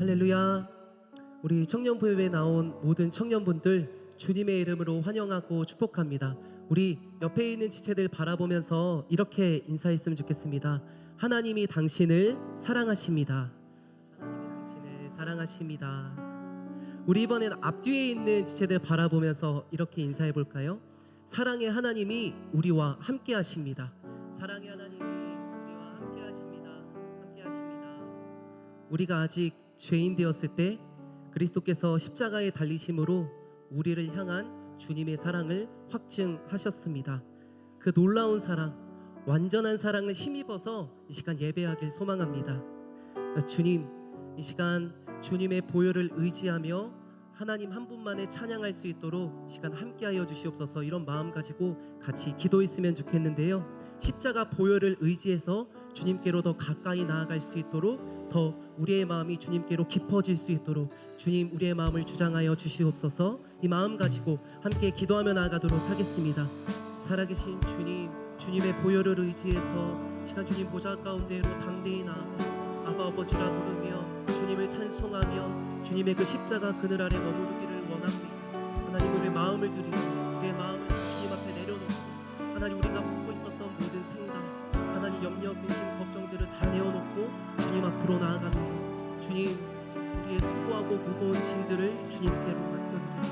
할렐루야. 우리 청년부회에 나온 모든 청년분들 주님의 이름으로 환영하고 축복합니다. 우리 옆에 있는 지체들 바라보면서 이렇게 인사했으면 좋겠습니다. 하나님이 당신을 사랑하십니다. 하나님이 당신을 사랑하십니다. 우리 이번엔 앞뒤에 있는 지체들 바라보면서 이렇게 인사해 볼까요? 사랑의 하나님이 우리와 함께 하십니다. 사랑의 하나님이 우리와 함께 하십니다. 함께 하십니다. 우리가 아직 죄인 되었을 때 그리스도께서 십자가에 달리심으로 우리를 향한 주님의 사랑을 확증하셨습니다. 그 놀라운 사랑, 완전한 사랑을 힘입어서 이 시간 예배하길 소망합니다. 주님, 이 시간 주님의 보혈을 의지하며 하나님 한 분만을 찬양할 수 있도록 시간 함께하여 주시옵소서. 이런 마음 가지고 같이 기도했으면 좋겠는데요. 십자가 보혈을 의지해서 주님께로 더 가까이 나아갈 수 있도록, 더 우리의 마음이 주님께로 깊어질 수 있도록 주님 우리의 마음을 주장하여 주시옵소서. 이 마음 가지고 함께 기도하며 나아가도록 하겠습니다. 살아계신 주님, 주님의 보혈을 의지해서 시간 주님 보좌 가운데로 담대히 나아가 아바 아버지라 부르며 주님을 찬송하며 주님의 그 십자가 그늘 아래 머무르기를 원합니다. 하나님, 우리의 마음을 드리고 우리의 마음을 주님 앞에 내려놓고 하나님, 우리가 품고 있었던 모든 생각, 하나님 염려, 근심, 걱정들을 다 내어놓고 주님 앞으로 나아갑니다. 주님, 우리의 수고하고 무거운 짐들을 주님께로 맡겨드립니다.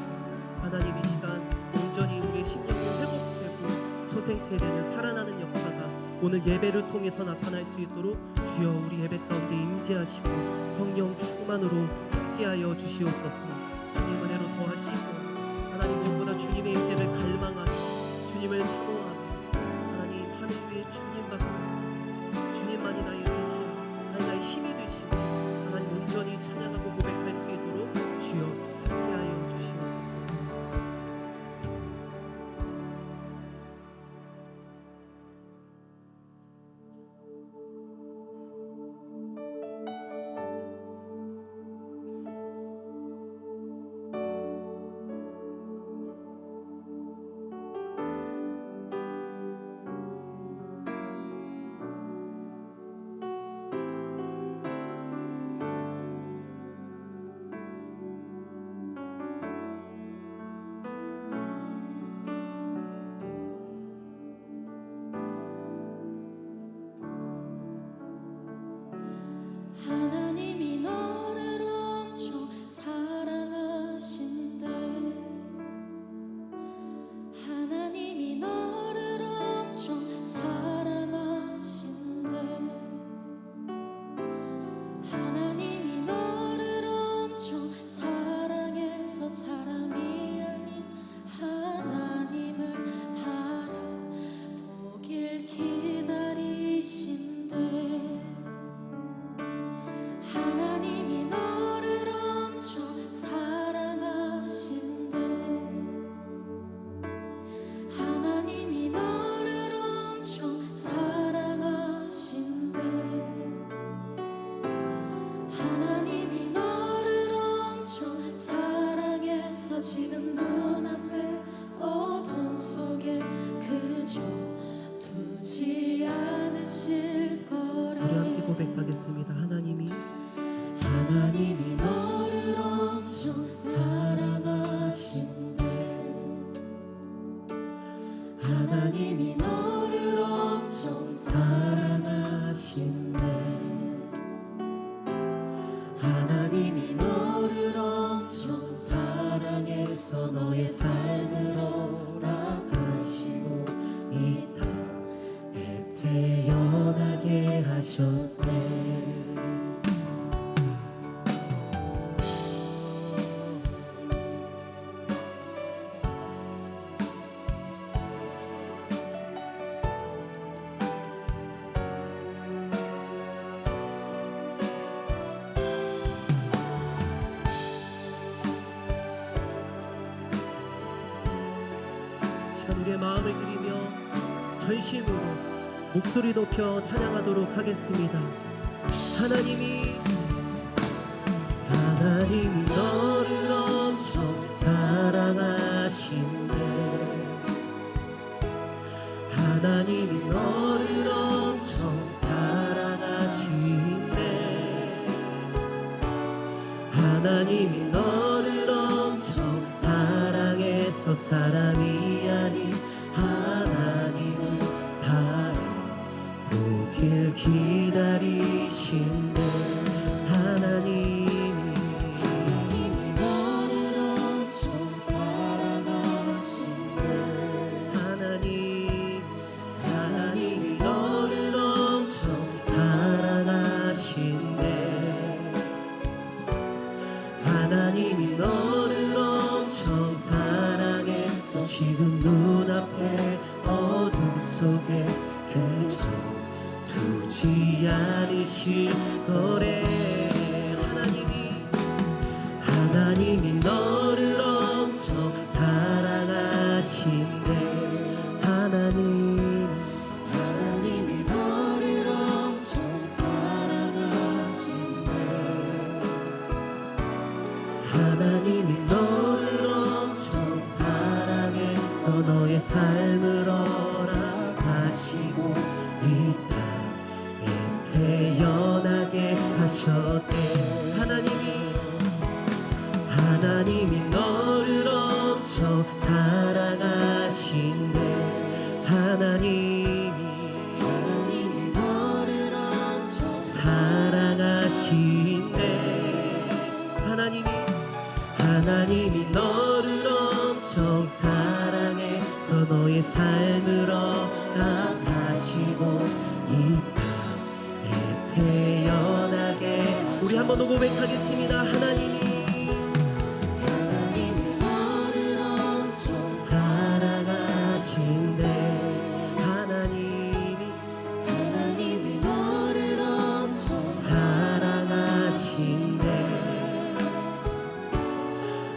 하나님, 이 시간 온전히 우리의 심령이 회복되고 소생케 되는 살아나는 역사가 오늘 예배를 통해서 나타날 수 있도록 주여 우리 예배 가운데 임재하시고 성령 충만으로 함께하여 주시옵소서. 주님 은혜로 더하시고 하나님, 무엇보다 주님의 임재를 갈망하며 주님을 사모하며 하나님, 하늘 위에 주님밖에 없습니다. 주님만이 나의 의지야, 나의 힘이 되시고 하나님 온전히 찬양하고 고백할 수 있도록 주여 함께하여 주시옵소서. 하나님이 너를 엄청 사랑하신대. 하나님이 너를 엄청 사랑하신대. 하나님이 너를 엄청 사랑해서 사람이 아닌 하나님을 바라보길 기다리신대. 하나님이 너를 엄청 사랑하신대. 하나님이 너를 엄청 사랑하신대. 하나님이 너를 엄청 사랑해서 지금 눈앞에 어둠 속에 그저 두지 않으실 거래. 우리 함께 고백하겠습니다. 하나님이 너를 엄청 사랑하신대. 하나님이 너를 엄청 사랑하신대. 하나님이 너를 엄청 사랑해서 너의 삶을 허락하시고 이 땅에 태어나게 하셨네. 우리의 마음을 드리며 전심으로 목소리 높여 찬양하도록 하겠습니다. 하나님이 너를 엄청 사랑하신대. 하나님이 너를 엄청 사랑하신대. 하나님이 너를 엄청 사랑해서 사람이 아닌 하나님을 바라보길 기다리신대. 하나님이 너를 엄청 사랑하신대. 하나님이 너를 엄청 사랑하신대. 하나님이 너를 엄청 사랑해서 지금 눈앞에 어둠 속에 그저 두지 않으실 거래. 하나님이 너를 엄청 사랑하신대. 하나님이 너를 엄청 사랑하신대. 하나님이 너를 엄청 사랑해서 너의 삶을 허락하시고 이 땅에 태어나게 하셨대. 하나님이 너를 엄청 사랑하신대. 하나님이 너를 엄청 사랑하신대. 하나님이 너를 엄청 사랑해서 너의 삶을 허락하시고 이 땅에 태어나게. 우리 한번 더 고백하겠습니다. 하나님이 너를 엄청 사랑하신대. 하나님이 너를 엄청 사랑하신대.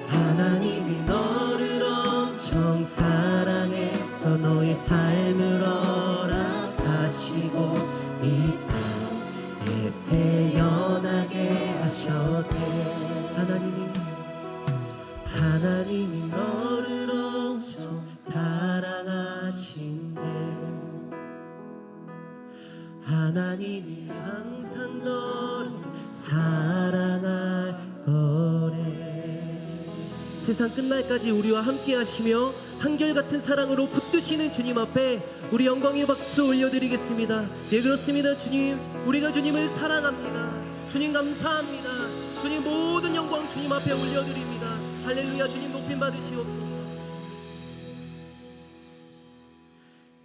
하나님이 너를 엄청 사랑해서 너의 삶을 허락하시고 이 땅에 태어나게 하셨대. 하나님이 너를 엄청 사랑하신대. 하나님이 항상 너를 사랑할 거래. 세상 끝날까지 우리와 함께 하시며 한결같은 사랑으로 붙드시는 주님 앞에 우리 영광의 박수 올려드리겠습니다. 예, 그렇습니다. 주님, 우리가 주님을 사랑합니다. 주님 감사합니다. 주님 모든 영광 주님 앞에 올려드립니다. 할렐루야. 주님 높임 받으시옵소서.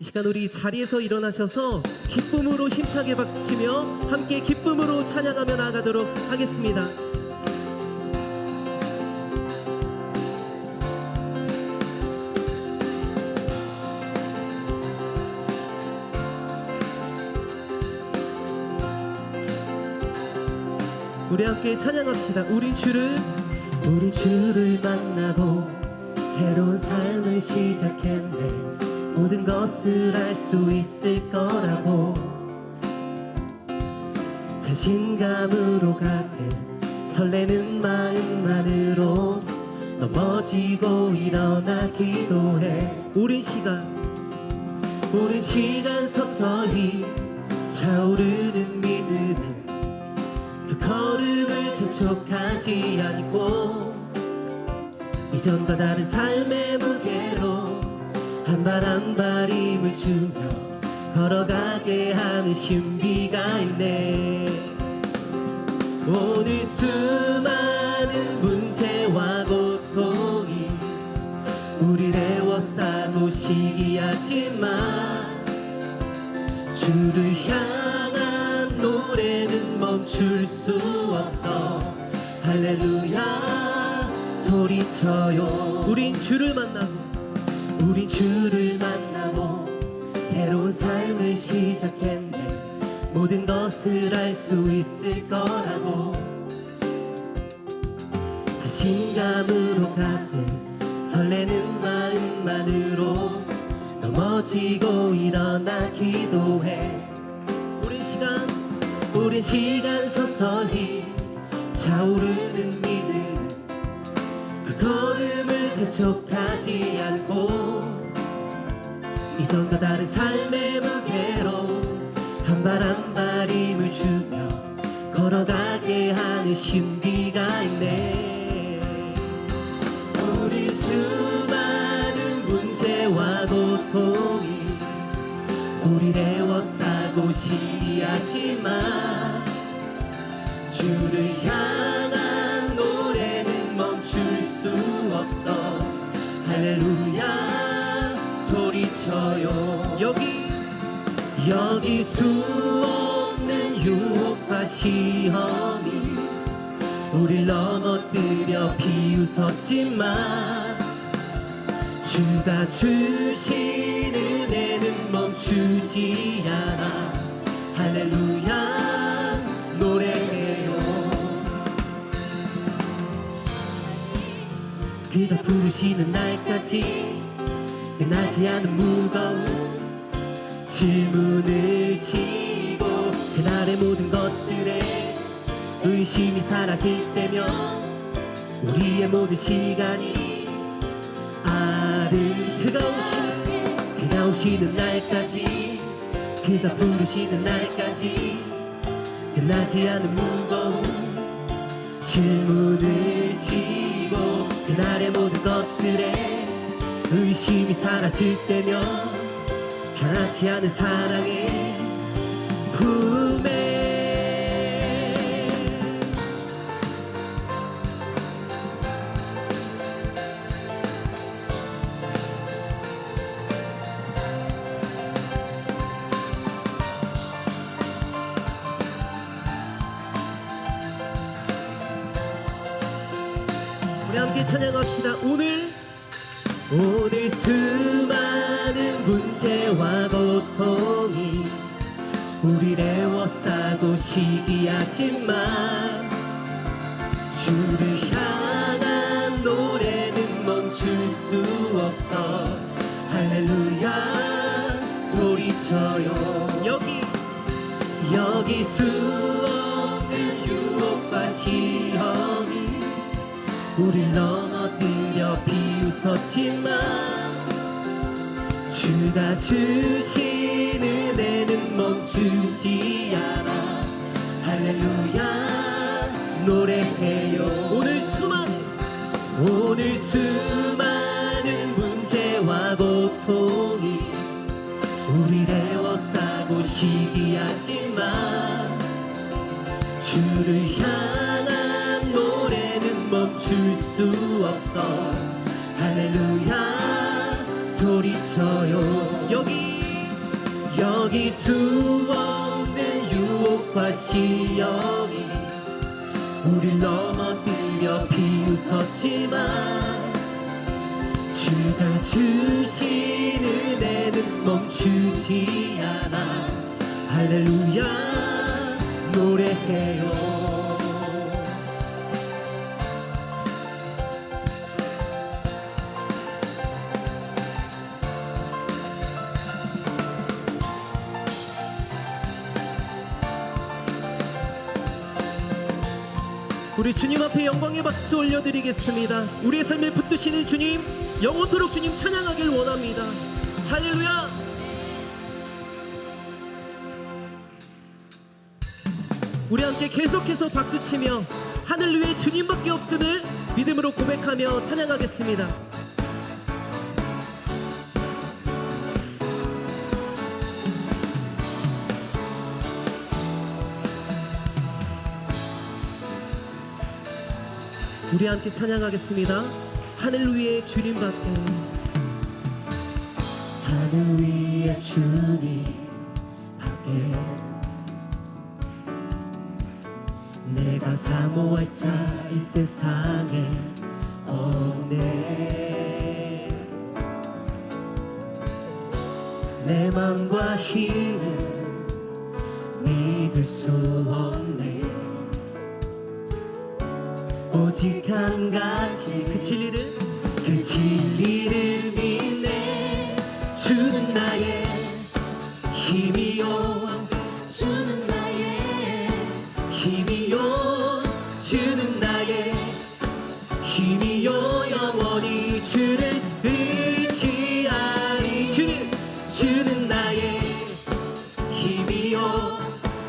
이 시간 우리 자리에서 일어나셔서 기쁨으로 힘차게 박수치며 함께 기쁨으로 찬양하며 나아가도록 하겠습니다. 우리 함께 찬양합시다. 우린 주를 만나고 새로운 삶을 시작했네. 모든 것을 알 수 있을 거라고 자신감으로 가득 설레는 마음만으로 넘어지고 일어나 기도해. 오랜 시간 서서히 차오르는 믿음은 그 걸음을 재촉하지 않고 이전과 다른 삶의 무게로 한 발 한 발 힘을 주며 걸어가게 하는 신비가 있네. 오늘 수많은 문제와 고통이 우리를 애워싸고 시기하지만 주를 향한 노래는 멈출 수 없어. 할렐루야 소리쳐요. 우린 주를 만나고 새로운 삶을 시작했네. 모든 것을 알 수 있을 거라고 자신감으로 가득 설레는 마음만으로 넘어지고 일어나 기도해. 오랜 시간 서서히 차오르는 믿음 그 걸음을 재촉하지 않고 이전과 다른 삶의 무게로 한 발 한 발 힘을 주며 걸어가게 하는 신비가 있네. 고통이 우리를 애워싸고 시기하지만 주를 향한 노래는 멈출 수 없어. 할렐루야 소리쳐요. 여기 수없는 유혹과 시험이 우릴 넘어뜨려 비웃었지만 주가 주신 은혜는 멈추지 않아. 할렐루야 노래해요. 그가 부르시는 날까지 끝나지 않은 무거운 질문을 지고 그날의 모든 것들에 의심이 사라질 때면 우리의 모든 시간이 그가 오시는 날까지 그가 부르시는 날까지 끝나지 않은 무거운 질문을 지고 그날의 모든 것들에 의심이 사라질 때면 변하지 않은 사랑의 품에 우리 함께 찬양합시다. 오늘 수많은 문제와 고통이 우리를 애워싸고 시기하지만 주를 향한 노래는 멈출 수 없어. 할렐루야 소리쳐요. 여기 수없는 유혹과 시험이 우릴 넘어뜨려 비웃었지만 주가 주신 은혜는 멈추지 않아. 할렐루야 노래해요. 오늘 수많은 문제와 고통이 우리를 애워싸고 시기하지만 주를 향한 노래는 멈출 수 없어. 할렐루야 소리쳐요. 여기 수없는 유혹과 시험이 우릴 넘어뜨려 비웃었지만 주가 주신 은혜는 멈추지 않아. 할렐루야 노래해요. 우리 주님 앞에 영광의 박수 올려드리겠습니다. 우리의 삶을 붙드시는 주님, 영원토록 주님 찬양하길 원합니다. 할렐루야. 우리 함께 계속해서 박수치며 하늘 위에 주님밖에 없음을 믿음으로 고백하며 찬양하겠습니다. 우리 함께 찬양하겠습니다. 하늘 위에 주님밖에. 하늘 위에 주님밖에 내가 사모할 자 이 세상에 없네. 내 맘과 힘은 믿을 수 없네. 오직 한 가지 그 진리를 믿네. 주는 나의 힘이요. 주는 나의 힘이요. 주는 나의 힘이요. 영원히 주를 의지하리. 주는 나의 힘이요.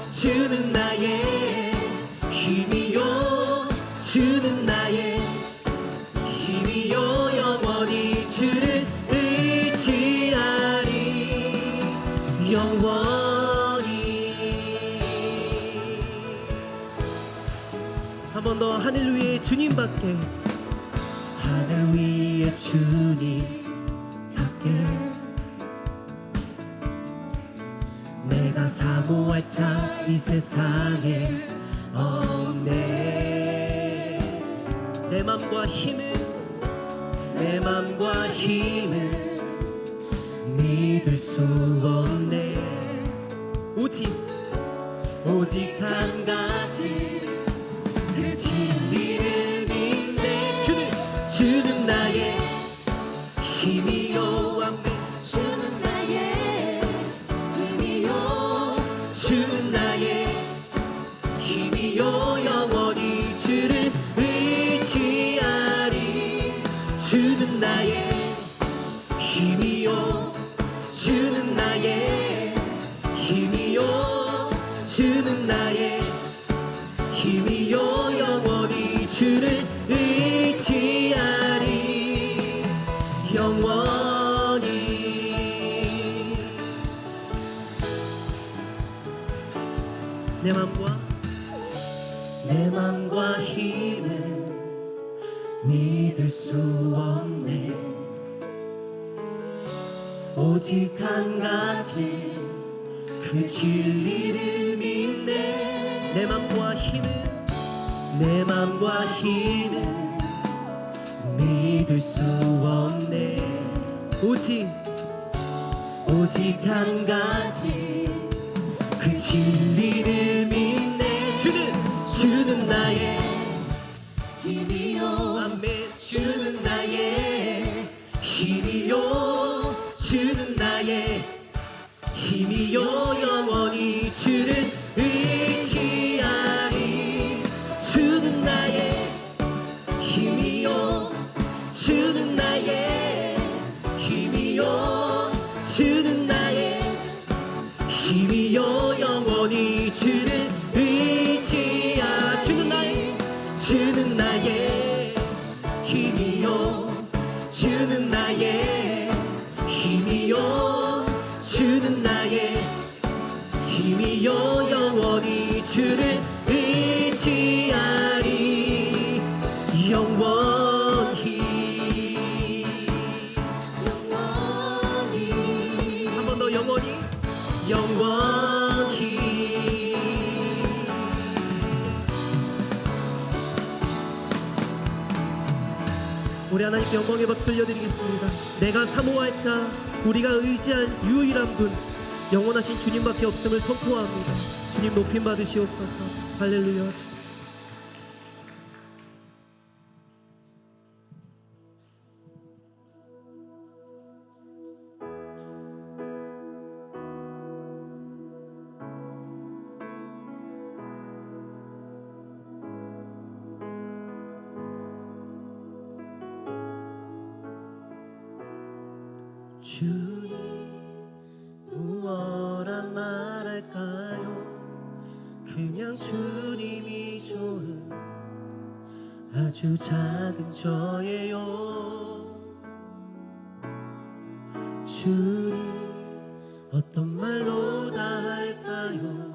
주는 나의 힘이요. 주는 나의 힘이요. 영원히 주를 의지하리. 한 번 더 하늘 위에 주님밖에, 하늘 위에 주님밖에 내가 사모할 자 이 세상에 없네. 내 맘과 힘은 믿을 수 없네. 오직 한 가지 그 진리를 믿네. 주는 나의 힘이요. 아멘. 주는 나의 힘이요. 주는 나의 힘이요. 영원히 주를 의지하리. 주는 나의 힘이요. 주는 나의 힘이요. 주는 나의 힘이요. 영원히 주를 의지하리. 영원히. 내 맘과 힘은 믿을 수 없네. 오직 한 가지 그 진리를 믿네. 내 맘과 힘은 믿을 수 없네. 오직 한 가지 그 진리를 믿네. 주는 나의 힘이요. 아멘. 주는 나의 힘이요. 주는 나의 힘이요. 영원히 주를 의지하리. 주는 나의 힘이요. 주는 나의 힘이요. 주는 나의 힘이요. 영원히 주를 의지하. 주는 나의 힘이요. 주는 나의 힘이요. 주는 나의 힘이요. 영원히 주를 의지하리. 영원히. 한 번 더 영원히. 우리 하나님께 영광의 박수 올려드리겠습니다. 내가 사모할 자, 우리가 의지할 유일한 분, 영원하신 주님밖에 없음을 선포합니다. 주님 높임 받으시옵소서. 할렐루야. 주님, 무엇라 말할까요? 그냥 주님이 좋은 아주 작은 저예요. 주님, 어떤 말로 다 할까요?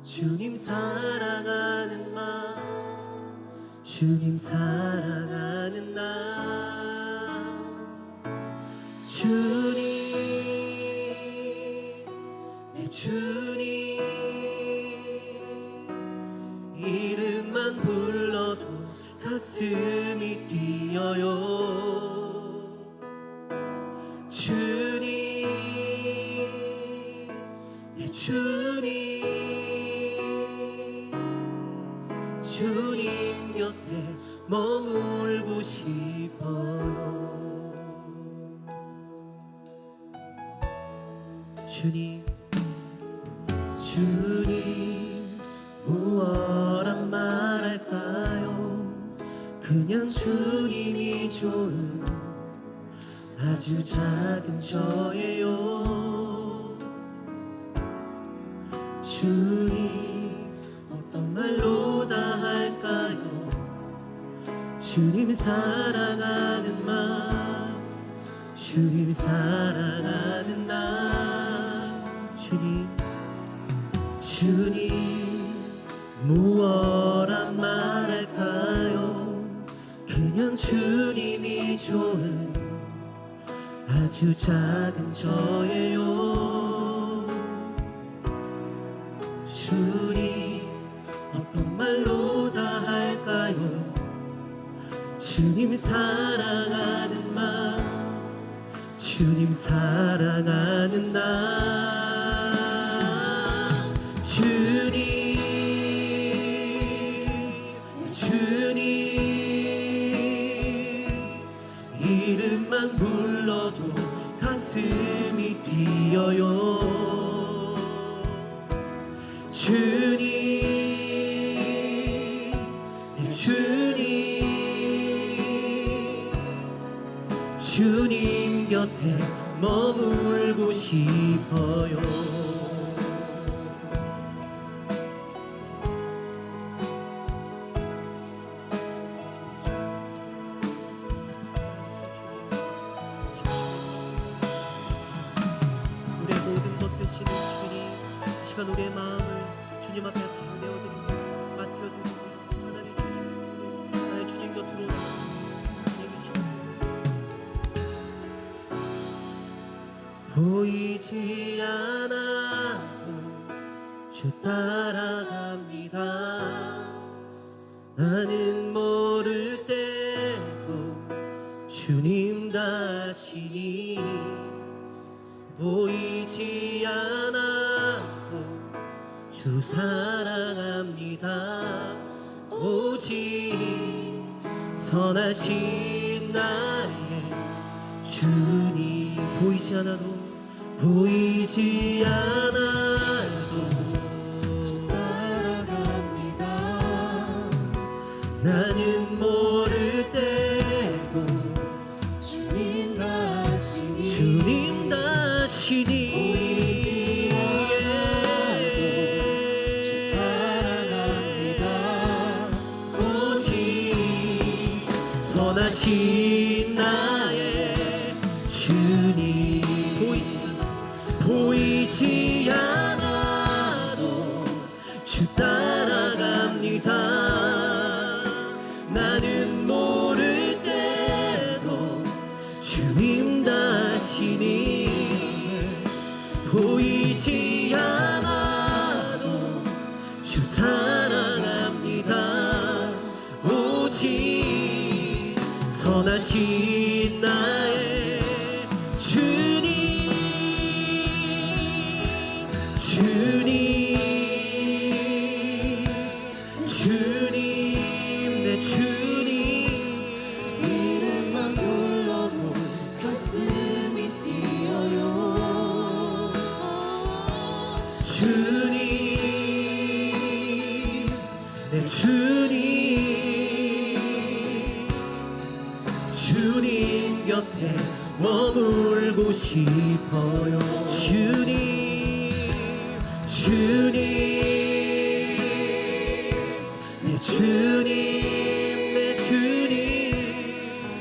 주님 사랑하는 마음, 주님 사랑하는 나. 주님, 내 주님, 이름만 불러도 가슴이 뛰어요. 주님, 내 주님, 주님 곁에 머물고 싶어요. 주님, 무엇라 말할까요? 그냥 주님이 좋은 아주 작은 저예요. 주님, 어떤 말로 다 할까요? 주님 사랑하는 마음, 주님 사랑하는 나. 주님, 무엇라 무엇이라 말할까요? 그냥 주님이 좋은 아주 작은 저예요. 주님 어떤 말로 다 할까요? 주님 사랑하는 마음, 주님 사랑하는 나. 주님 이름만 불러도 가슴이 뛰어요. 주님 곁에 머물고 싶어요. 우리의 모든 것 되시는 주님, 이 시간 우리의 마음을 주님 앞에 다 내어드리고 맡겨드리고 하나님 주님 곁으로 보이지 않아도 주 따라갑니다. 나는 모를 때도 주님 다시니 보이지 않아도 주 사랑합니다. 오직 선하신 나의 주님 보이지 않아도 주 따라갑니다. 나는 모를 때도 주님 다시니 주 사랑합니다. 오직 선하신 나의 주님 보이지 않아도 주 따라갑니다. 나는 모를 때도 주님 다시니 보이지 않아도 주 사랑합니다. 오직 선하신 나의 주님 내 주님 이름만 불러도 가슴이 뛰어요. 주님 내 주님 곁에 머물고 싶어요. 주님 내 주님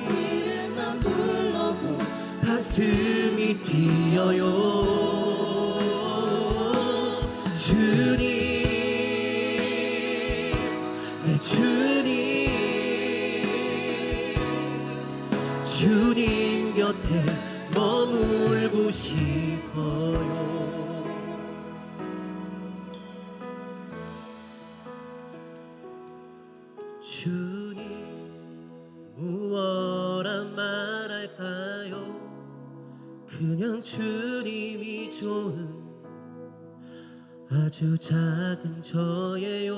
이름만 불러도 가슴이 뛰어요. 주님 내 주님 곁에 머물고 싶어요. 주님 무엇라 말할까요? 그냥 주님이 좋은 아주 작은 저예요.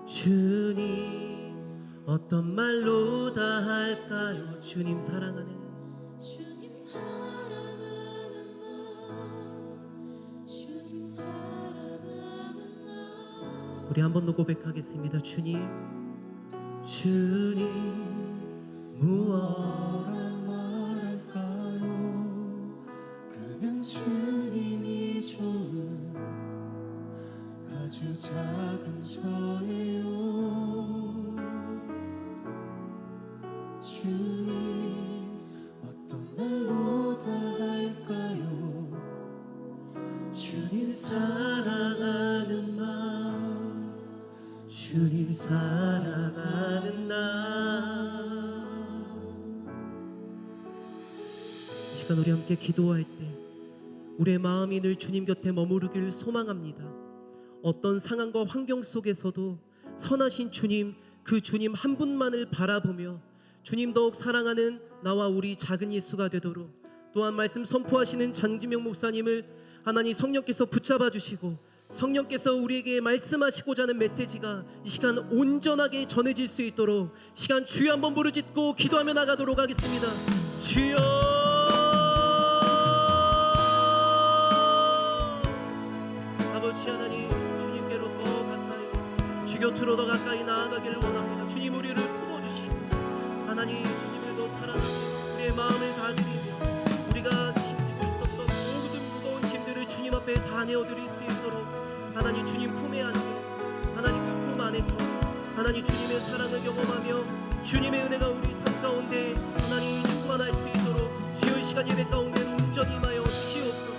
주님 어떤 말로 다 할까요? 주님 사랑하는 주님 사랑하는 마음, 주님 사랑하는 마음. 우리 한 번 더 고백하겠습니다. 주님 무엇라 말할까요? 그냥 주님이 좋은 아주 작은 저예요. 주님 어떤 말로 다 할까요? 주님 사랑하는 마음 주님 사랑하는 나. 이 시간 우리 함께 기도할 때 우리의 마음이 늘 주님 곁에 머무르길 소망합니다. 어떤 상황과 환경 속에서도 선하신 주님, 그 주님 한 분만을 바라보며 주님 더욱 사랑하는 나와 우리 작은 예수가 되도록, 또한 말씀 선포하시는 장지명 목사님을 하나님 성령께서 붙잡아 주시고 성령께서 우리에게 말씀하시고자 하는 메시지가 이 시간 온전하게 전해질 수 있도록 시간 주여 한번 부르짖고 기도하며 나가도록 하겠습니다. 주여, 아버지 하나님, 주님께로 더 가까이, 주 곁으로 더 가까이 나아가기를 원합니다. 주님 우리를 품어주시고 하나님 주님을 더 사랑하고 우리의 마음을 다 드리며 우리가 지키고 있었던 모든 무거운 짐들을 주님 앞에 다 내어드릴 수 있도록 하나님 주님 품에 안고 하나님 그 품 안에서 하나님 주님의 사랑을 경험하며 주님의 은혜가 우리 삶 가운데 하나님 충만할 수 있도록 주여 이 시간 예배 가운데 온전히 임하여 주시옵소서.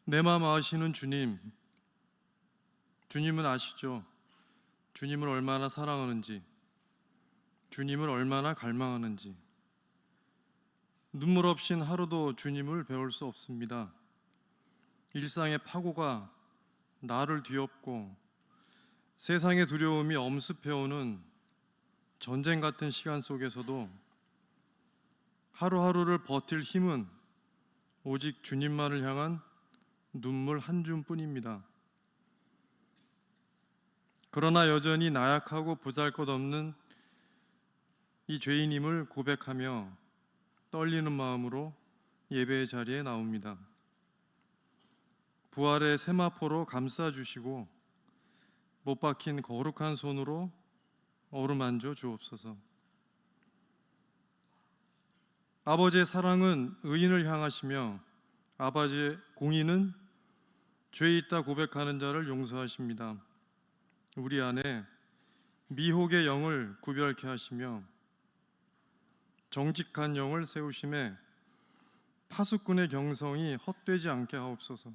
내 마음 아시는 주님, 주님은 아시죠? 주님을 얼마나 사랑하는지, 주님을 얼마나 갈망하는지. 눈물 없인 하루도 주님을 배울 수 없습니다. 일상의 파고가 나를 뒤엎고 세상의 두려움이 엄습해오는 전쟁 같은 시간 속에서도 하루하루를 버틸 힘은 오직 주님만을 향한 눈물 한 줌뿐입니다. 그러나 여전히 나약하고 보잘것없는 이 죄인임을 고백하며 떨리는 마음으로 예배의 자리에 나옵니다. 부활의 세마포로 감싸주시고 못 박힌 거룩한 손으로 어루만져 주옵소서. 아버지의 사랑은 의인을 향하시며 아버지의 공의는 죄 있다 고백하는 자를 용서하십니다. 우리 안에 미혹의 영을 구별케 하시며 정직한 영을 세우심에 파수꾼의 경성이 헛되지 않게 하옵소서.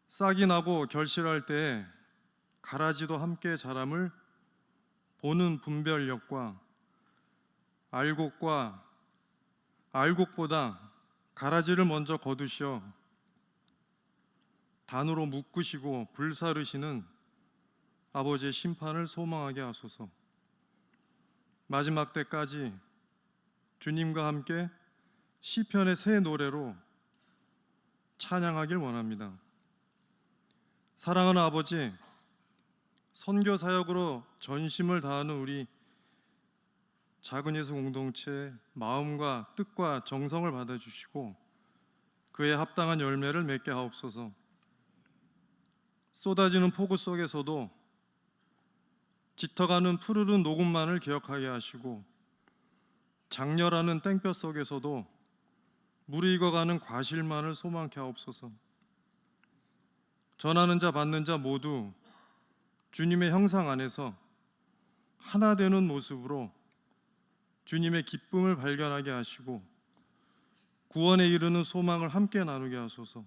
싹이 나고 결실할 때에 가라지도 함께 자람을 보는 분별력과 알곡보다 가라지를 먼저 거두시어 단으로 묶으시고 불사르시는 아버지의 심판을 소망하게 하소서. 마지막 때까지 주님과 함께 시편의 새 노래로 찬양하길 원합니다. 사랑하는 아버지, 선교 사역으로 전심을 다하는 우리 작은 예수 공동체의 마음과 뜻과 정성을 받아주시고 그에 합당한 열매를 맺게 하옵소서. 쏟아지는 폭우 속에서도 짙어가는 푸르른 녹음만을 기억하게 하시고 장렬하는 땡볕 속에서도 무르익어가는 과실만을 소망케 하옵소서. 전하는 자 받는 자 모두 주님의 형상 안에서 하나 되는 모습으로 주님의 기쁨을 발견하게 하시고 구원에 이르는 소망을 함께 나누게 하소서.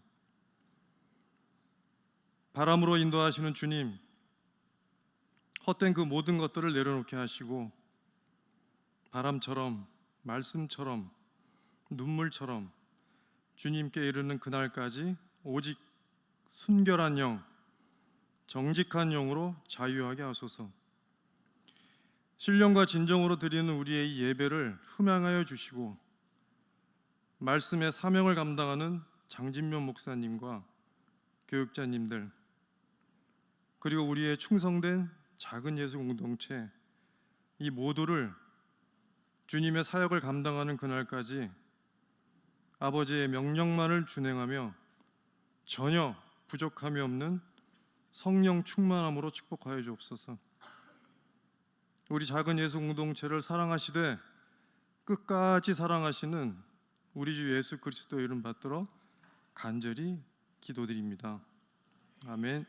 바람으로 인도하시는 주님, 헛된 그 모든 것들을 내려놓게 하시고 바람처럼, 말씀처럼, 눈물처럼 주님께 이르는 그날까지 오직 순결한 영, 정직한 영으로 자유하게 하소서. 신령과 진정으로 드리는 우리의 이 예배를 흠양하여 주시고 말씀의 사명을 감당하는 장진면 목사님과 교육자님들, 그리고 우리의 충성된 작은 예수 공동체, 이 모두를 주님의 사역을 감당하는 그날까지 아버지의 명령만을 준행하며 전혀 부족함이 없는 성령 충만함으로 축복하여 주옵소서. 우리 작은 예수 공동체를 사랑하시되 끝까지 사랑하시는 우리 주 예수 그리스도 이름 받들어 간절히 기도드립니다. 아멘.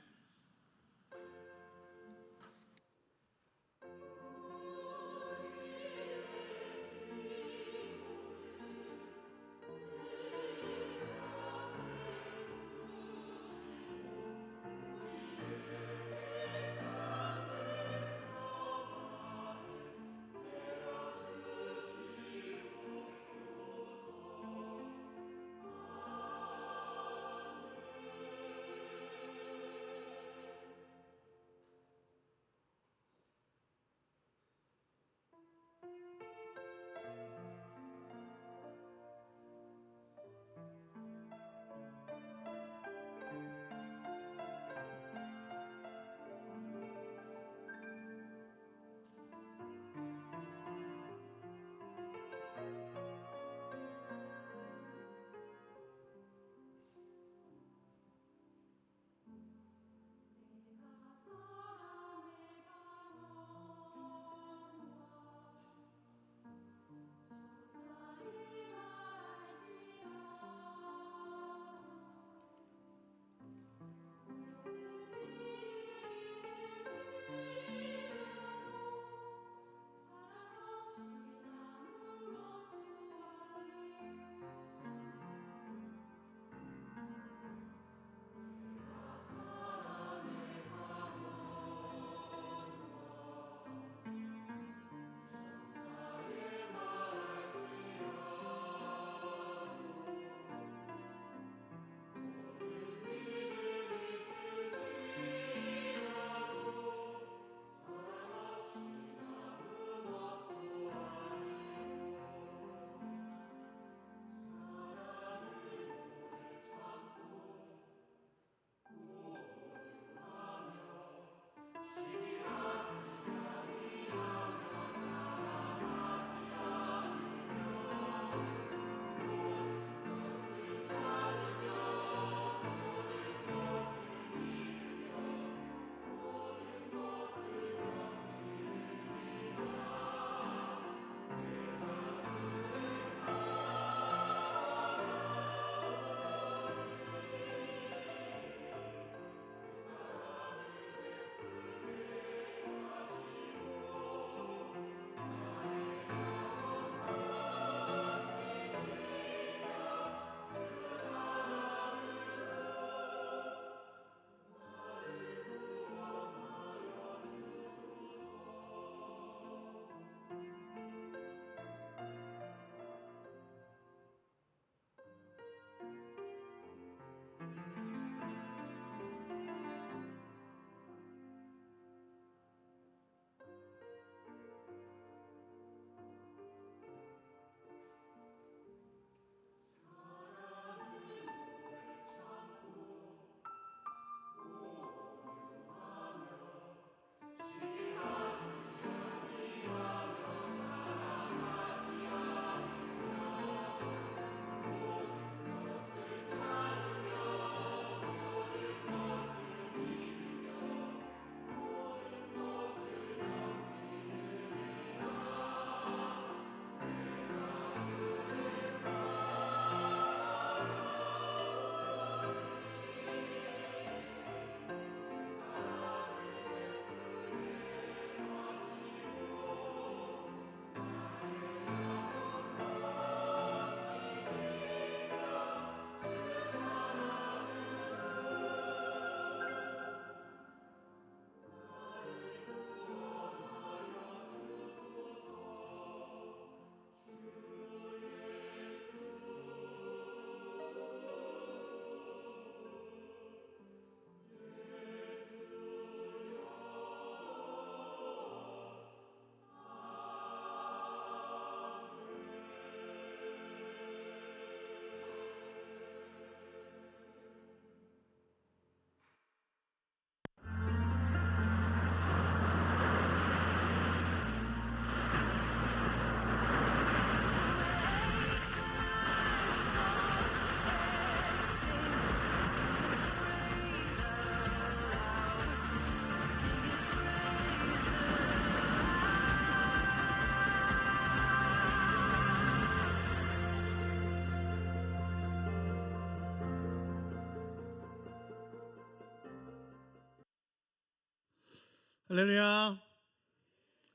할렐루야.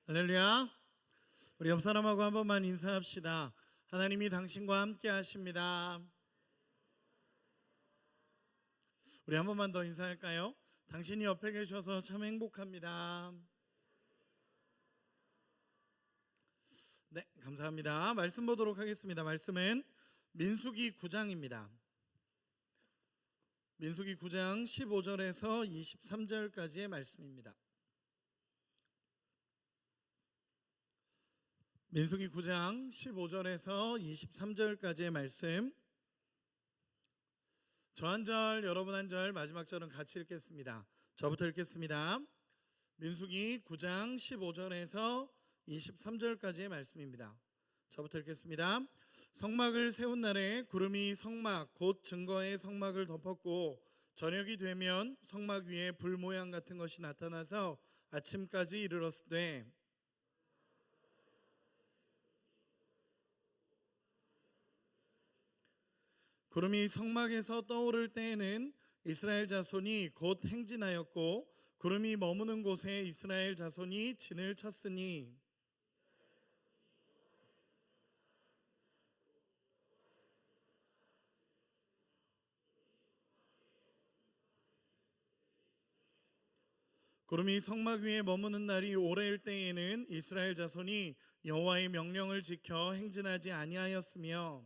할렐루야. 우리 옆 사람하고 한 번만 인사합시다. 하나님이 당신과 함께 하십니다. 우리 한 번만 더 인사할까요? 당신이 옆에 계셔서 참 행복합니다. 네, 감사합니다. 말씀 보도록 하겠습니다. 말씀은 민수기 9장입니다. 민수기 9장 15절에서 23절까지의 말씀입니다. 민수기 9장 15절에서 23절까지의 말씀, 저 한 절, 여러분 한 절, 마지막 절은 같이 읽겠습니다. 저부터 읽겠습니다. 민수기 9장 15절에서 23절까지의 말씀입니다. 저부터 읽겠습니다. 성막을 세운 날에 구름이 성막 곧 증거의 성막을 덮었고 저녁이 되면 성막 위에 불 모양 같은 것이 나타나서 아침까지 이르렀으되 구름이 성막에서 떠오를 때에는 이스라엘 자손이 곧 행진하였고 구름이 머무는 곳에 이스라엘 자손이 진을 쳤으니 구름이 성막 위에 머무는 날이 오래일 때에는 이스라엘 자손이 여호와의 명령을 지켜 행진하지 아니하였으며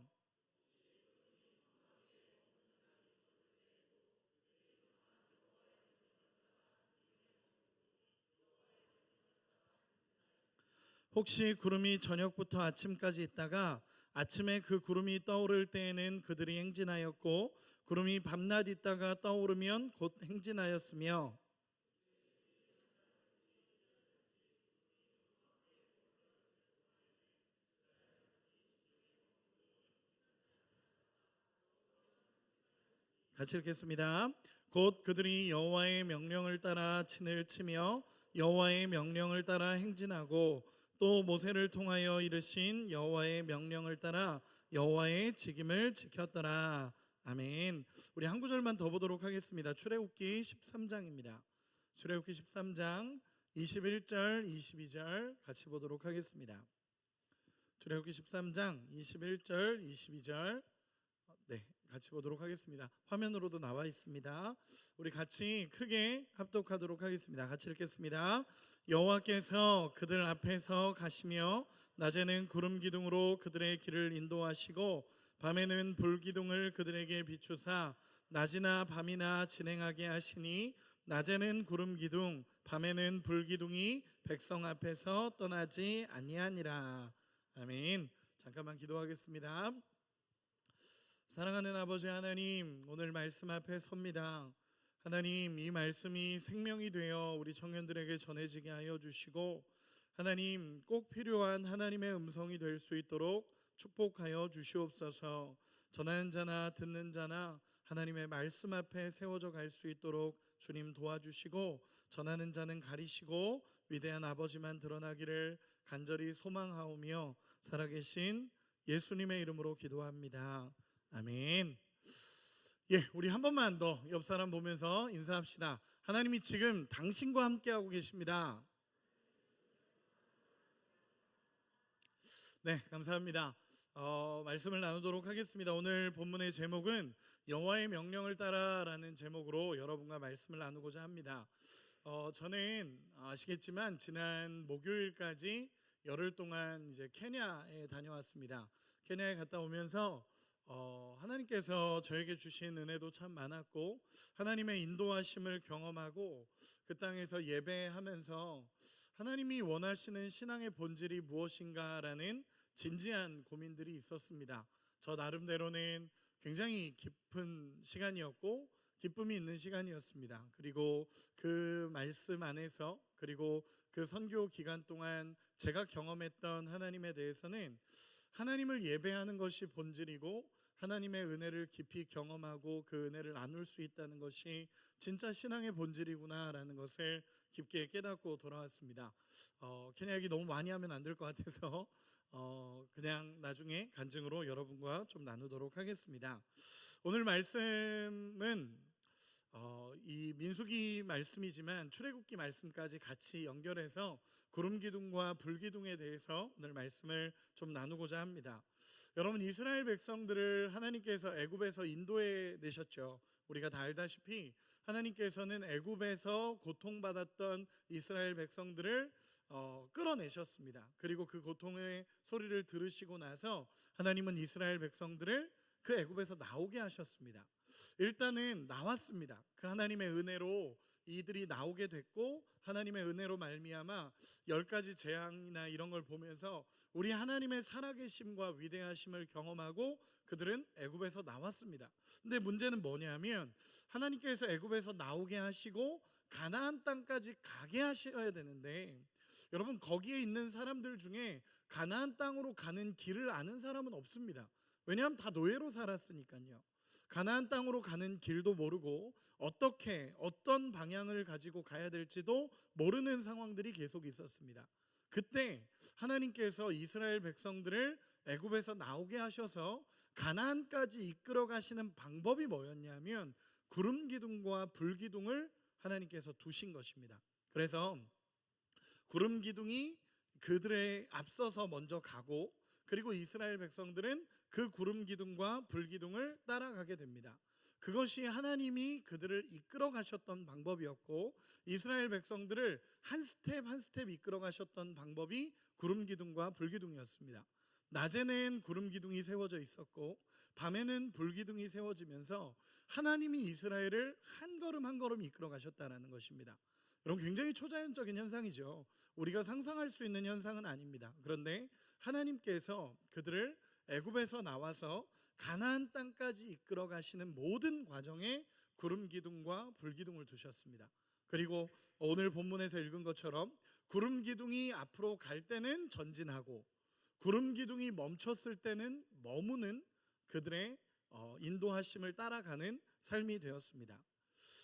혹시 구름이 저녁부터 아침까지 있다가 아침에 그 구름이 떠오를 때에는 그들이 행진하였고 구름이 밤낮 있다가 떠오르면 곧 행진하였으며 같이 읽겠습니다. 곧 그들이 여호와의 명령을 따라 진을 치며 여호와의 명령을 따라 행진하고 또 모세를 통하여 이르신 여호와의 명령을 따라 여호와의 직임을 지켰더라. 아멘. 우리 한 구절만 더 보도록 하겠습니다. 출애굽기 13장입니다. 출애굽기 13장 21절 22절 같이 보도록 하겠습니다. 출애굽기 13장 21절 22절 네, 같이 보도록 하겠습니다. 화면으로도 나와 있습니다. 우리 같이 크게 합독하도록 하겠습니다. 같이 읽겠습니다. 여호와께서 그들 앞에서 가시며 낮에는 구름 기둥으로 그들의 길을 인도하시고 밤에는 불 기둥을 그들에게 비추사 낮이나 밤이나 진행하게 하시니 낮에는 구름 기둥 밤에는 불 기둥이 백성 앞에서 떠나지 아니하니라. 아멘. 잠깐만 기도하겠습니다. 사랑하는 아버지 하나님, 오늘 말씀 앞에 섭니다. 하나님, 이 말씀이 생명이 되어 우리 청년들에게 전해지게 하여 주시고 하나님, 꼭 필요한 하나님의 음성이 될 수 있도록 축복하여 주시옵소서. 전하는 자나 듣는 자나 하나님의 말씀 앞에 세워져 갈 수 있도록 주님 도와주시고 전하는 자는 가리시고 위대한 아버지만 드러나기를 간절히 소망하오며 살아계신 예수님의 이름으로 기도합니다. 아멘. 예, 우리 한 번만 더 옆 사람 보면서 인사합시다. 하나님이 지금 당신과 함께하고 계십니다. 네, 감사합니다. 말씀을 나누도록 하겠습니다. 오늘 본문의 제목은 여호와의 명령을 따라라는 제목으로 여러분과 말씀을 나누고자 합니다. 저는 아시겠지만 지난 목요일까지 열흘 동안 이제 케냐에 다녀왔습니다. 케냐에 갔다 오면서 하나님께서 저에게 주신 은혜도 참 많았고 하나님의 인도하심을 경험하고 그 땅에서 예배하면서 하나님이 원하시는 신앙의 본질이 무엇인가라는 진지한 고민들이 있었습니다. 저 나름대로는 굉장히 깊은 시간이었고 기쁨이 있는 시간이었습니다. 그리고 그 말씀 안에서 그리고 그 선교 기간 동안 제가 경험했던 하나님에 대해서는 하나님을 예배하는 것이 본질이고 하나님의 은혜를 깊이 경험하고 그 은혜를 나눌 수 있다는 것이 진짜 신앙의 본질이구나라는 것을 깊게 깨닫고 돌아왔습니다. 케냐 얘기 너무 많이 하면 안 될 것 같아서 그냥 나중에 간증으로 여러분과 좀 나누도록 하겠습니다. 오늘 말씀은 이 민수기 말씀이지만 출애굽기 말씀까지 같이 연결해서 구름 기둥과 불 기둥에 대해서 오늘 말씀을 좀 나누고자 합니다. 여러분, 이스라엘 백성들을 하나님께서 애굽에서 인도해 내셨죠. 우리가 다 알다시피 하나님께서는 애굽에서 고통받았던 이스라엘 백성들을 끌어내셨습니다. 그리고 그 고통의 소리를 들으시고 나서 하나님은 이스라엘 백성들을 그 애굽에서 나오게 하셨습니다. 일단은 나왔습니다. 그 하나님의 은혜로 이들이 나오게 됐고, 하나님의 은혜로 말미암아 10가지 재앙이나 이런 걸 보면서 우리 하나님의 살아계심과 위대하심을 경험하고 그들은 애굽에서 나왔습니다. 근데 문제는 뭐냐면 하나님께서 애굽에서 나오게 하시고 가나안 땅까지 가게 하셔야 되는데, 여러분, 거기에 있는 사람들 중에 가나안 땅으로 가는 길을 아는 사람은 없습니다. 왜냐하면 다 노예로 살았으니까요. 가나안 땅으로 가는 길도 모르고 어떤 방향을 가지고 가야 될지도 모르는 상황들이 계속 있었습니다. 그때 하나님께서 이스라엘 백성들을 애굽에서 나오게 하셔서 가나안까지 이끌어 가시는 방법이 뭐였냐면 구름 기둥과 불 기둥을 하나님께서 두신 것입니다. 그래서 구름 기둥이 그들의 앞서서 먼저 가고, 그리고 이스라엘 백성들은 그 구름 기둥과 불 기둥을 따라가게 됩니다. 그것이 하나님이 그들을 이끌어 가셨던 방법이었고, 이스라엘 백성들을 한 스텝 한 스텝 이끌어 가셨던 방법이 구름 기둥과 불 기둥이었습니다. 낮에는 구름 기둥이 세워져 있었고 밤에는 불 기둥이 세워지면서 하나님이 이스라엘을 한 걸음 한 걸음 이끌어 가셨다라는 것입니다. 여러분, 굉장히 초자연적인 현상이죠. 우리가 상상할 수 있는 현상은 아닙니다. 그런데 하나님께서 그들을 애굽에서 나와서 가나안 땅까지 이끌어 가시는 모든 과정에 구름 기둥과 불 기둥을 두셨습니다. 그리고 오늘 본문에서 읽은 것처럼 구름 기둥이 앞으로 갈 때는 전진하고 구름 기둥이 멈췄을 때는 머무는 그들의 인도하심을 따라가는 삶이 되었습니다.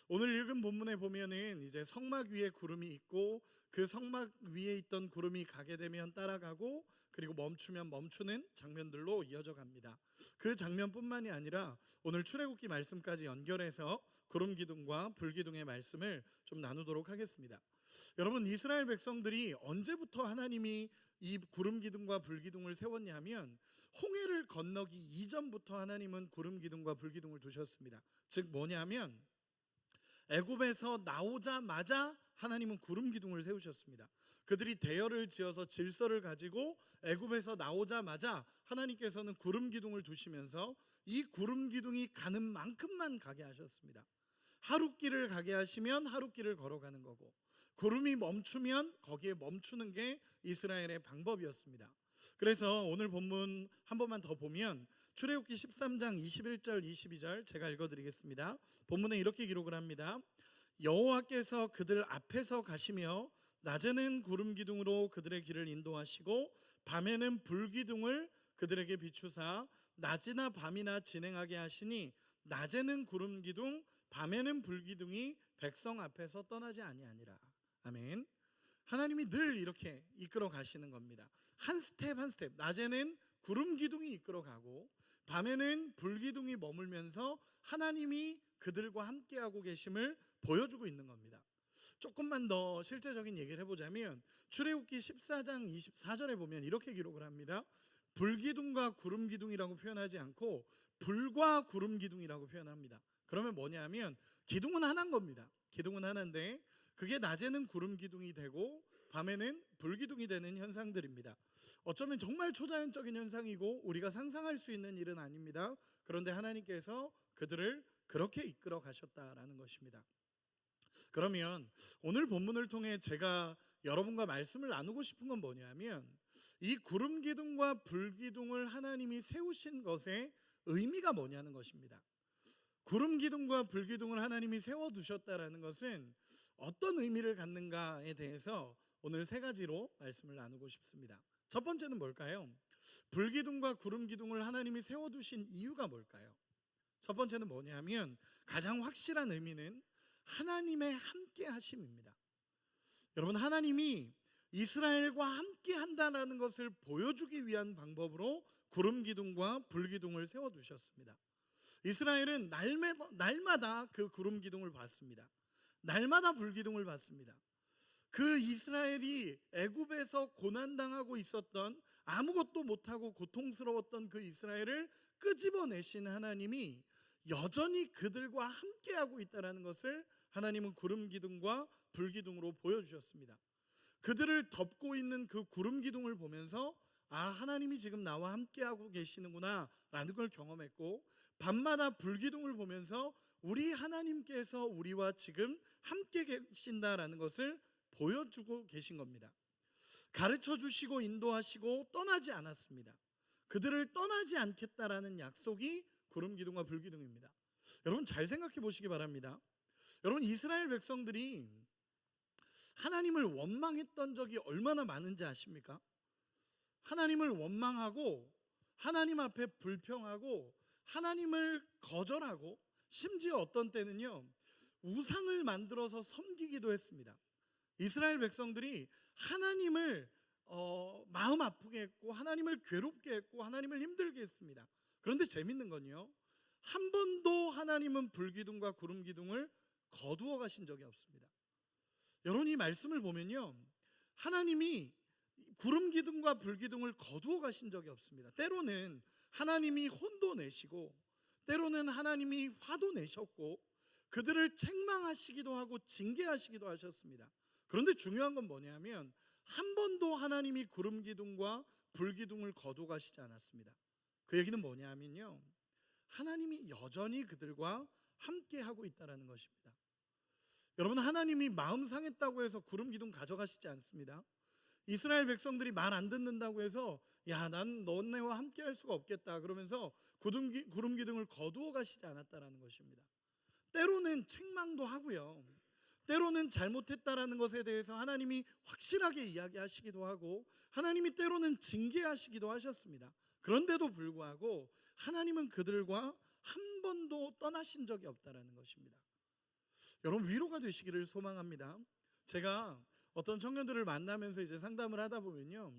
오늘 읽은 본문에 보면은 이제 성막 위에 구름이 있고 그 성막 위에 있던 구름이 가게 되면 따라가고, 그리고 멈추면 멈추는 장면들로 이어져 갑니다. 그 장면뿐만이 아니라 오늘 출애굽기 말씀까지 연결해서 구름 기둥과 불 기둥의 말씀을 좀 나누도록 하겠습니다. 여러분, 이스라엘 백성들이 언제부터 하나님이 이 구름 기둥과 불 기둥을 세웠냐면 홍해를 건너기 이전부터 하나님은 구름 기둥과 불 기둥을 두셨습니다. 즉 뭐냐면 애굽에서 나오자마자 하나님은 구름 기둥을 세우셨습니다. 그들이 대열을 지어서 질서를 가지고 애굽에서 나오자마자 하나님께서는 구름 기둥을 두시면서 이 구름 기둥이 가는 만큼만 가게 하셨습니다. 하룻길을 가게 하시면 하룻길을 걸어가는 거고, 구름이 멈추면 거기에 멈추는 게 이스라엘의 방법이었습니다. 그래서 오늘 본문 한 번만 더 보면 출애굽기 13장 21절 22절 제가 읽어드리겠습니다. 본문에 이렇게 기록을 합니다. 여호와께서 그들 앞에서 가시며 낮에는 구름 기둥으로 그들의 길을 인도하시고 밤에는 불 기둥을 그들에게 비추사 낮이나 밤이나 진행하게 하시니 낮에는 구름 기둥 밤에는 불 기둥이 백성 앞에서 떠나지 아니하니라. 아멘. 하나님이 늘 이렇게 이끌어 가시는 겁니다. 한 스텝 한 스텝. 낮에는 구름 기둥이 이끌어 가고 밤에는 불 기둥이 머물면서 하나님이 그들과 함께하고 계심을 보여주고 있는 겁니다. 조금만 더 실제적인 얘기를 해보자면 출애굽기 14장 24절에 보면 이렇게 기록을 합니다. 불 기둥과 구름 기둥이라고 표현하지 않고 불과 구름 기둥이라고 표현합니다. 그러면 뭐냐면 기둥은 하나인 겁니다. 기둥은 하나인데 그게 낮에는 구름 기둥이 되고 밤에는 불 기둥이 되는 현상들입니다. 어쩌면 정말 초자연적인 현상이고 우리가 상상할 수 있는 일은 아닙니다. 그런데 하나님께서 그들을 그렇게 이끌어 가셨다라는 것입니다. 그러면 오늘 본문을 통해 제가 여러분과 말씀을 나누고 싶은 건 뭐냐면 이 구름 기둥과 불 기둥을 하나님이 세우신 것의 의미가 뭐냐는 것입니다. 구름 기둥과 불 기둥을 하나님이 세워두셨다라는 것은 어떤 의미를 갖는가에 대해서 오늘 세 가지로 말씀을 나누고 싶습니다. 첫 번째는 뭘까요? 불 기둥과 구름 기둥을 하나님이 세워두신 이유가 뭘까요? 첫 번째는 뭐냐면 가장 확실한 의미는 하나님의 함께 하심입니다. 여러분, 하나님이 이스라엘과 함께 한다는 것을 보여주기 위한 방법으로 구름 기둥과 불 기둥을 세워두셨습니다. 이스라엘은 날마다 그 구름 기둥을 봤습니다. 날마다 불기둥을 봤습니다. 그 이스라엘이 애굽에서 고난당하고 있었던, 아무것도 못하고 고통스러웠던 그 이스라엘을 끄집어내신 하나님이 여전히 그들과 함께하고 있다는 것을 하나님은 구름 기둥과 불기둥으로 보여주셨습니다. 그들을 덮고 있는 그 구름 기둥을 보면서 하나님이 지금 나와 함께하고 계시는구나 라는 걸 경험했고, 밤마다 불기둥을 보면서 우리 하나님께서 우리와 지금 함께 계신다라는 것을 보여주고 계신 겁니다. 가르쳐 주시고 인도하시고 떠나지 않았습니다. 그들을 떠나지 않겠다라는 약속이 구름 기둥과 불기둥입니다. 여러분 잘 생각해 보시기 바랍니다. 여러분, 이스라엘 백성들이 하나님을 원망했던 적이 얼마나 많은지 아십니까? 하나님을 원망하고 하나님 앞에 불평하고 하나님을 거절하고, 심지어 어떤 때는요 우상을 만들어서 섬기기도 했습니다. 이스라엘 백성들이 하나님을 마음 아프게 했고, 하나님을 괴롭게 했고, 하나님을 힘들게 했습니다. 그런데 재밌는 건요, 한 번도 하나님은 불기둥과 구름 기둥을 거두어 가신 적이 없습니다. 여러분, 이 말씀을 보면요, 하나님이 구름 기둥과 불기둥을 거두어 가신 적이 없습니다. 때로는 하나님이 혼도 내시고, 때로는 하나님이 화도 내셨고, 그들을 책망하시기도 하고 징계하시기도 하셨습니다. 그런데 중요한 건 뭐냐면, 한 번도 하나님이 구름 기둥과 불기둥을 거두어 가시지 않았습니다. 그 얘기는 뭐냐면요, 하나님이 여전히 그들과 함께 하고 있다는 것입니다. 여러분, 하나님이 마음 상했다고 해서 구름 기둥 가져가시지 않습니다. 이스라엘 백성들이 말 안 듣는다고 해서 난 너네와 함께 할 수가 없겠다 그러면서 구름 기둥을 거두어 가시지 않았다는 것입니다. 때로는 책망도 하고요, 때로는 잘못했다라는 것에 대해서 하나님이 확실하게 이야기하시기도 하고, 하나님이 때로는 징계하시기도 하셨습니다. 그런데도 불구하고 하나님은 그들과 한 번도 떠나신 적이 없다라는 것입니다. 여러분, 위로가 되시기를 소망합니다. 제가 어떤 청년들을 만나면서 이제 상담을 하다 보면요,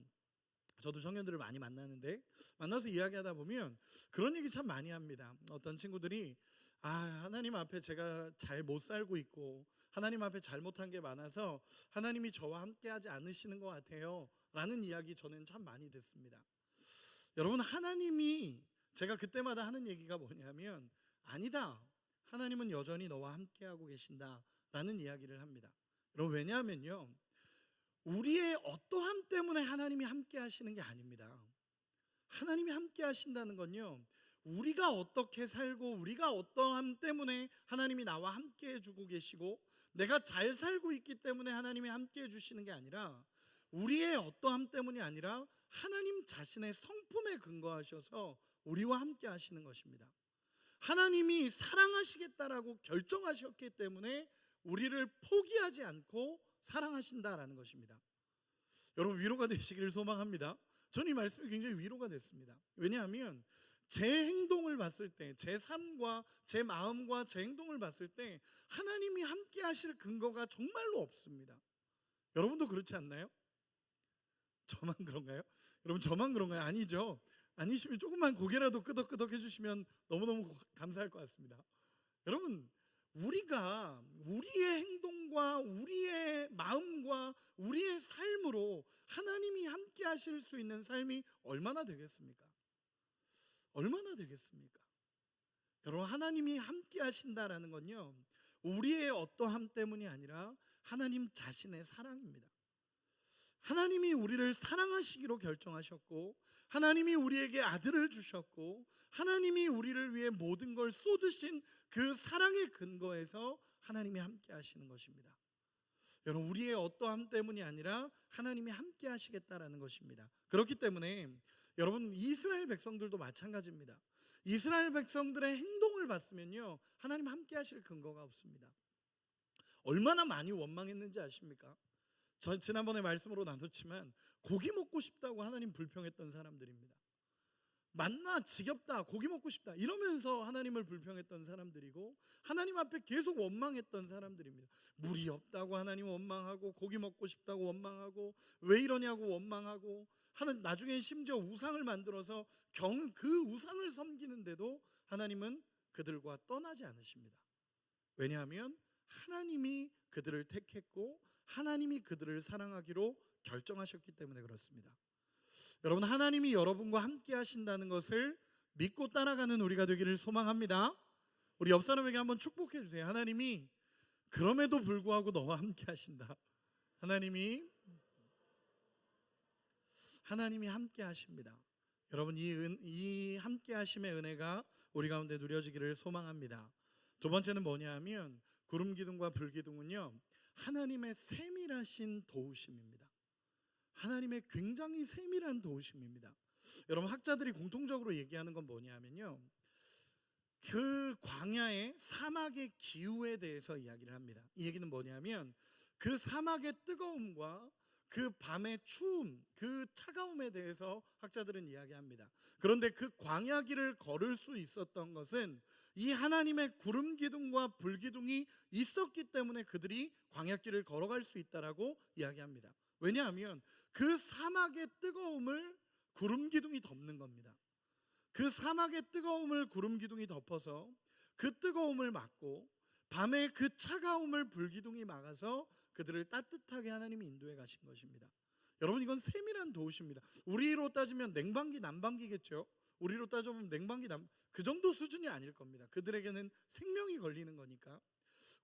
저도 청년들을 많이 만나는데, 만나서 이야기하다 보면 그런 얘기 참 많이 합니다. 어떤 친구들이 하나님 앞에 제가 잘 못 살고 있고, 하나님 앞에 잘못한 게 많아서 하나님이 저와 함께하지 않으시는 것 같아요 라는 이야기 저는 참 많이 듣습니다. 여러분, 하나님이, 제가 그때마다 하는 얘기가 뭐냐면, 아니다, 하나님은 여전히 너와 함께하고 계신다 라는 이야기를 합니다. 여러분, 왜냐하면요, 우리의 어떠함 때문에 하나님이 함께 하시는 게 아닙니다. 하나님이 함께 하신다는 건요, 우리가 어떻게 살고 우리가 어떠함 때문에 하나님이 나와 함께 해주고 계시고, 내가 잘 살고 있기 때문에 하나님이 함께 해주시는 게 아니라, 우리의 어떠함 때문이 아니라 하나님 자신의 성품에 근거하셔서 우리와 함께 하시는 것입니다. 하나님이 사랑하시겠다라고 결정하셨기 때문에 우리를 포기하지 않고 사랑하신다라는 것입니다. 여러분, 위로가 되시기를 소망합니다. 저는 이 말씀이 굉장히 위로가 됐습니다. 왜냐하면 제 행동을 봤을 때, 제 삶과 제 마음과 제 행동을 봤을 때 하나님이 함께 하실 근거가 정말로 없습니다. 여러분도 그렇지 않나요? 저만 그런가요? 여러분, 저만 그런가요? 아니죠. 아니시면 조금만 고개라도 끄덕끄덕 해주시면 너무너무 감사할 것 같습니다. 여러분, 우리가 우리의 행동과 우리의 마음과 우리의 삶으로 하나님이 함께 하실 수 있는 삶이 얼마나 되겠습니까? 얼마나 되겠습니까? 여러분, 하나님이 함께 하신다라는 건요, 우리의 어떠함 때문이 아니라 하나님 자신의 사랑입니다. 하나님이 우리를 사랑하시기로 결정하셨고, 하나님이 우리에게 아들을 주셨고, 하나님이 우리를 위해 모든 걸 쏟으신 그 사랑의 근거에서 하나님이 함께 하시는 것입니다. 여러분, 우리의 어떠함 때문이 아니라 하나님이 함께 하시겠다라는 것입니다. 그렇기 때문에 여러분, 이스라엘 백성들도 마찬가지입니다. 이스라엘 백성들의 행동을 봤으면요, 하나님 함께 하실 근거가 없습니다. 얼마나 많이 원망했는지 아십니까? 저 지난번에 말씀으로 나눴지만, 고기 먹고 싶다고 하나님 불평했던 사람들입니다. 만나 지겹다, 고기 먹고 싶다 이러면서 하나님을 불평했던 사람들이고, 하나님 앞에 계속 원망했던 사람들입니다. 물이 없다고 하나님 원망하고, 고기 먹고 싶다고 원망하고, 왜 이러냐고 원망하고, 나중에 심지어 우상을 만들어서 그 우상을 섬기는데도 하나님은 그들과 떠나지 않으십니다. 왜냐하면 하나님이 그들을 택했고 하나님이 그들을 사랑하기로 결정하셨기 때문에 그렇습니다. 여러분, 하나님이 여러분과 함께 하신다는 것을 믿고 따라가는 우리가 되기를 소망합니다. 우리 옆 사람에게 한번 축복해 주세요. 하나님이 그럼에도 불구하고 너와 함께 하신다. 하나님이 함께 하십니다. 여러분, 이 함께 하심의 은혜가 우리 가운데 누려지기를 소망합니다. 두 번째는 뭐냐 하면 구름 기둥과 불 기둥은요, 하나님의 세밀하신 도우심입니다. 하나님의 굉장히 세밀한 도우심입니다. 여러분, 학자들이 공통적으로 얘기하는 건 뭐냐 하면요, 그 광야의 사막의 기후에 대해서 이야기를 합니다. 이 얘기는 뭐냐면 그 사막의 뜨거움과 그 밤의 추움, 그 차가움에 대해서 학자들은 이야기합니다. 그런데 그 광야 길을 걸을 수 있었던 것은 이 하나님의 구름 기둥과 불 기둥이 있었기 때문에 그들이 광야 길을 걸어갈 수 있다라고 이야기합니다. 왜냐하면 그 사막의 뜨거움을 구름 기둥이 덮는 겁니다. 그 사막의 뜨거움을 구름 기둥이 덮어서 그 뜨거움을 막고 밤에 그 차가움을 불 기둥이 막아서 그들을 따뜻하게 하나님이 인도해 가신 것입니다. 여러분, 이건 세밀한 도우십니다. 우리로 따지면 냉방기 난방기겠죠. 우리로 따져보면 냉방기 그 정도 수준이 아닐 겁니다. 그들에게는 생명이 걸리는 거니까.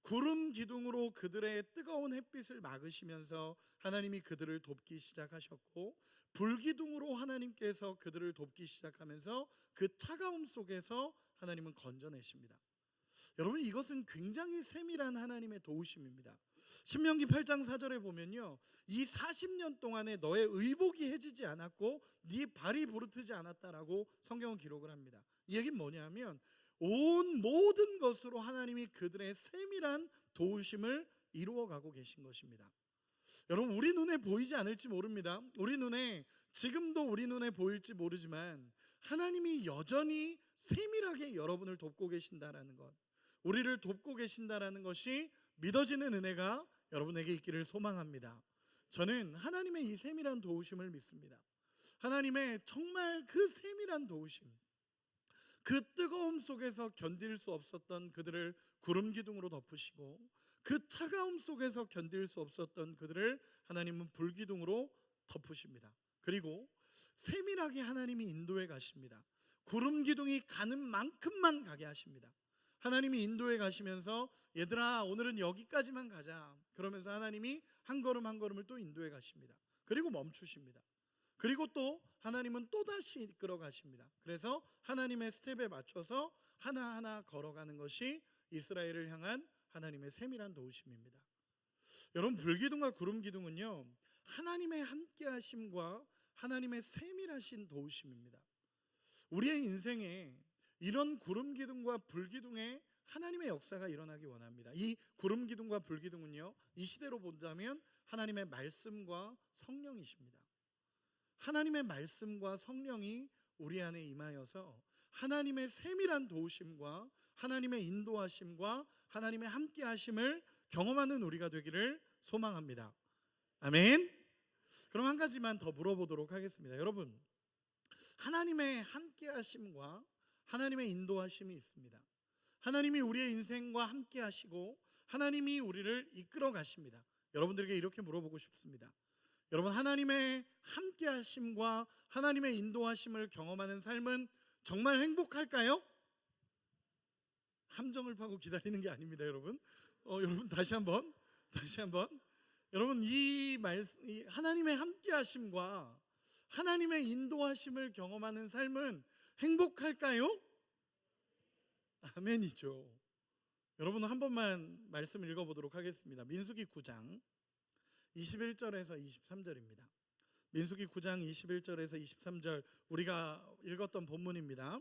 구름 기둥으로 그들의 뜨거운 햇빛을 막으시면서 하나님이 그들을 돕기 시작하셨고, 불 기둥으로 하나님께서 그들을 돕기 시작하면서 그 차가움 속에서 하나님은 건져내십니다. 여러분, 이것은 굉장히 세밀한 하나님의 도우심입니다. 신명기 8장 4절에 보면요, 이 40년 동안에 너의 의복이 해지지 않았고 네 발이 부르트지 않았다라고 성경은 기록을 합니다. 이 얘기는 뭐냐면 온 모든 것으로 하나님이 그들의 세밀한 도우심을 이루어가고 계신 것입니다. 여러분, 우리 눈에 보이지 않을지 모릅니다. 지금도 우리 눈에 보일지 모르지만 하나님이 여전히 세밀하게 여러분을 돕고 계신다라는 것, 우리를 돕고 계신다라는 것이 믿어지는 은혜가 여러분에게 있기를 소망합니다. 저는 하나님의 이 세밀한 도우심을 믿습니다. 하나님의 정말 그 세밀한 도우심, 그 뜨거움 속에서 견딜 수 없었던 그들을 구름 기둥으로 덮으시고 그 차가움 속에서 견딜 수 없었던 그들을 하나님은 불 기둥으로 덮으십니다. 그리고 세밀하게 하나님이 인도해 가십니다. 구름 기둥이 가는 만큼만 가게 하십니다. 하나님이 인도해 가시면서 얘들아, 오늘은 여기까지만 가자. 그러면서 하나님이 한 걸음 한 걸음을 또 인도해 가십니다. 그리고 멈추십니다. 그리고 또 하나님은 또다시 이끌어 가십니다. 그래서 하나님의 스텝에 맞춰서 하나하나 걸어가는 것이 이스라엘을 향한 하나님의 세밀한 도우심입니다. 여러분, 불기둥과 구름기둥은요, 하나님의 함께하심과 하나님의 세밀하신 도우심입니다. 우리의 인생에 이런 구름기둥과 불기둥의 하나님의 역사가 일어나기 원합니다. 이 구름기둥과 불기둥은요, 이 시대로 본다면 하나님의 말씀과 성령이십니다. 하나님의 말씀과 성령이 우리 안에 임하여서 하나님의 세밀한 도우심과 하나님의 인도하심과 하나님의 함께하심을 경험하는 우리가 되기를 소망합니다. 아멘. 그럼 한 가지만 더 물어보도록 하겠습니다. 여러분, 하나님의 함께하심과 하나님의 인도하심이 있습니다. 하나님이 우리의 인생과 함께하시고 하나님이 우리를 이끌어 가십니다. 여러분들에게 이렇게 물어보고 싶습니다. 여러분, 하나님의 함께하심과 하나님의 인도하심을 경험하는 삶은 정말 행복할까요? 함정을 파고 기다리는 게 아닙니다, 여러분. 여러분, 다시 한번 여러분, 이 하나님의 함께하심과 하나님의 인도하심을 경험하는 삶은 행복할까요? 아멘이죠. 여러분, 한 번만 말씀을 읽어보도록 하겠습니다. 민수기 9장 21절에서 23절입니다. 민수기 9장 21절에서 23절 우리가 읽었던 본문입니다.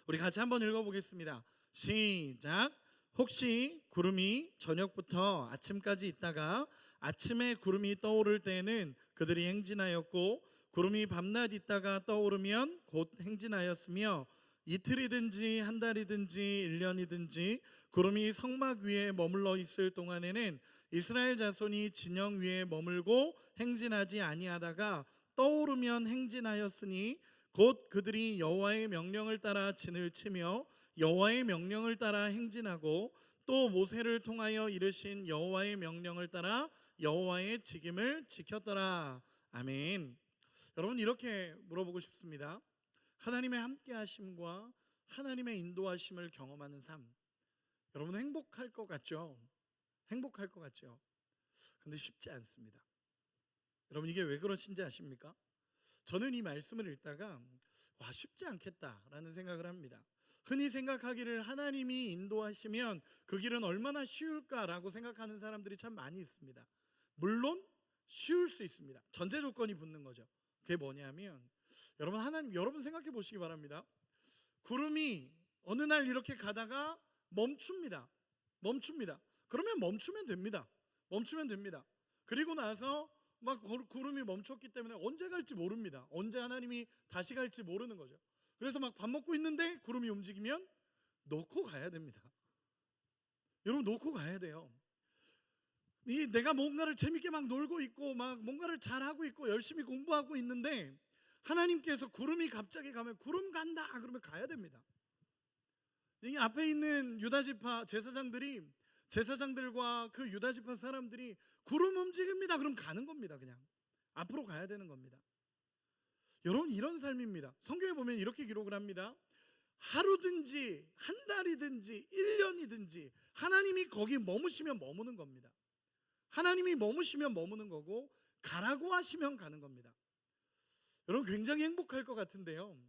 우리 같이 한번 읽어보겠습니다. 시작. 혹시 구름이 저녁부터 아침까지 있다가 아침에 구름이 떠오를 때에는 그들이 행진하였고 구름이 밤낮 있다가 떠오르면 곧 행진하였으며 이틀이든지 한 달이든지 1년이든지 구름이 성막 위에 머물러 있을 동안에는 이스라엘 자손이 진영 위에 머물고 행진하지 아니하다가 떠오르면 행진하였으니 곧 그들이 여호와의 명령을 따라 진을 치며 여호와의 명령을 따라 행진하고 또 모세를 통하여 이르신 여호와의 명령을 따라 여호와의 직임을 지켰더라. 아멘. 여러분, 이렇게 물어보고 싶습니다. 하나님의 함께하심과 하나님의 인도하심을 경험하는 삶, 여러분 행복할 것 같죠? 행복할 것 같죠? 근데 쉽지 않습니다. 여러분, 이게 왜 그러신지 아십니까? 저는 이 말씀을 읽다가 쉽지 않겠다라는 생각을 합니다. 흔히 생각하기를 하나님이 인도하시면 그 길은 얼마나 쉬울까라고 생각하는 사람들이 참 많이 있습니다. 물론 쉬울 수 있습니다. 전제 조건이 붙는 거죠. 그게 뭐냐면, 여러분 생각해 보시기 바랍니다. 구름이 어느 날 이렇게 가다가 멈춥니다. 그러면 멈추면 됩니다. 그리고 나서 막 구름이 멈췄기 때문에 언제 갈지 모릅니다. 언제 하나님이 다시 갈지 모르는 거죠. 그래서 막 밥 먹고 있는데 구름이 움직이면 놓고 가야 됩니다. 여러분, 놓고 가야 돼요. 내가 뭔가를 재밌게 막 놀고 있고 막 뭔가를 잘하고 있고 열심히 공부하고 있는데 하나님께서 구름이 갑자기 가면 구름 간다 그러면 가야 됩니다. 이 앞에 있는 유다지파 제사장들과 그 유다지파 사람들이 구름 움직입니다 그럼 가는 겁니다. 그냥 앞으로 가야 되는 겁니다. 여러분, 이런 삶입니다. 성경에 보면 이렇게 기록을 합니다. 하루든지 한 달이든지 1년이든지 하나님이 거기 머무시면 머무는 겁니다. 하나님이 머무시면 머무는 거고 가라고 하시면 가는 겁니다. 여러분, 굉장히 행복할 것 같은데요.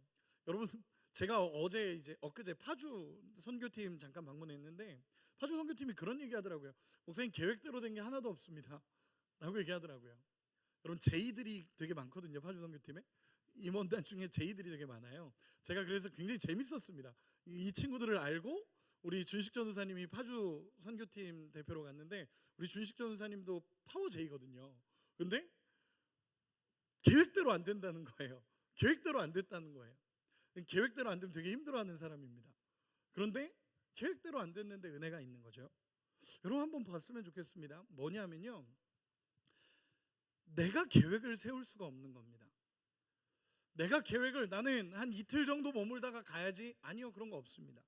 여러분, 제가 엊그제 파주 선교팀 잠깐 방문했는데 파주 선교팀이 그런 얘기 하더라고요. 목사님, 계획대로 된 게 하나도 없습니다 라고 얘기하더라고요. 여러분, 제이들이 되게 많거든요. 파주 선교팀에 임원단 중에 제이들이 되게 많아요. 제가 그래서 굉장히 재밌었습니다. 이 친구들을 알고 우리 준식 전도사님이 파주 선교팀 대표로 갔는데 우리 준식 전도사님도 파워 제이거든요. 근데 계획대로 안 된다는 거예요. 계획대로 안 됐다는 거예요. 계획대로 안 되면 되게 힘들어하는 사람입니다. 그런데 계획대로 안 됐는데 은혜가 있는 거죠. 여러분, 한번 봤으면 좋겠습니다. 뭐냐면요, 내가 계획을 세울 수가 없는 겁니다. 내가 계획을 나는 한 이틀 정도 머물다가 가야지, 아니요, 그런 거 없습니다.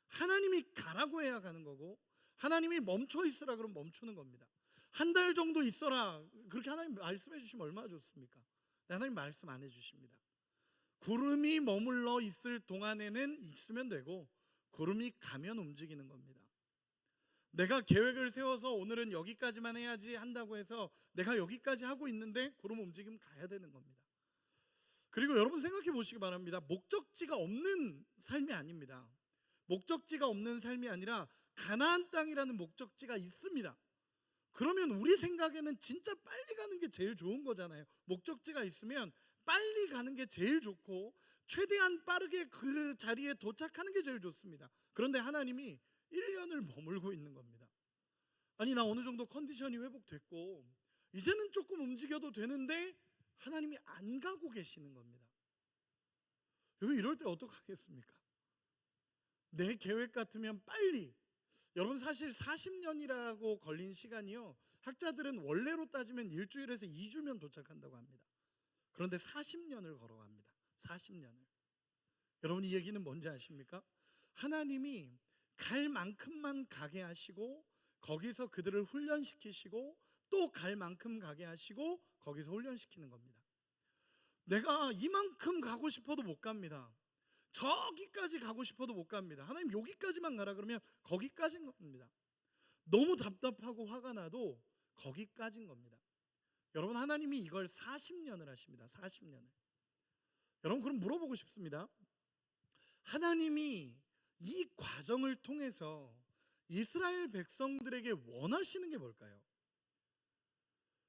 하나님이 가라고 해야 가는 거고 하나님이 멈춰 있으라 그러면 멈추는 겁니다. 한 달 정도 있어라 그렇게 하나님 말씀해 주시면 얼마나 좋습니까? 하나님 말씀 안 해주십니다. 구름이 머물러 있을 동안에는 있으면 되고 구름이 가면 움직이는 겁니다. 내가 계획을 세워서 오늘은 여기까지만 해야지 한다고 해서 내가 여기까지 하고 있는데 구름 움직이면 가야 되는 겁니다. 그리고 여러분 생각해 보시기 바랍니다. 목적지가 없는 삶이 아닙니다. 목적지가 없는 삶이 아니라 가나안 땅이라는 목적지가 있습니다. 그러면 우리 생각에는 진짜 빨리 가는 게 제일 좋은 거잖아요. 목적지가 있으면 빨리 가는 게 제일 좋고 최대한 빠르게 그 자리에 도착하는 게 제일 좋습니다. 그런데 하나님이 1년을 머물고 있는 겁니다. 아니, 나 어느 정도 컨디션이 회복됐고 이제는 조금 움직여도 되는데 하나님이 안 가고 계시는 겁니다. 여러분, 이럴 때 어떡하겠습니까? 내 계획 같으면 빨리, 여러분 사실 40년이라고 걸린 시간이요, 학자들은 원래로 따지면 일주일에서 2주면 도착한다고 합니다. 그런데 40년을 걸어갑니다. 40년을. 여러분, 이 얘기는 뭔지 아십니까? 하나님이 갈 만큼만 가게 하시고 거기서 그들을 훈련시키시고 또 갈 만큼 가게 하시고 거기서 훈련시키는 겁니다. 내가 이만큼 가고 싶어도 못 갑니다. 저기까지 가고 싶어도 못 갑니다. 하나님 여기까지만 가라 그러면 거기까지인 겁니다. 너무 답답하고 화가 나도 거기까지인 겁니다. 여러분, 하나님이 이걸 40년을 하십니다. 40년을. 여러분, 그럼 물어보고 싶습니다. 하나님이 이 과정을 통해서 이스라엘 백성들에게 원하시는 게 뭘까요?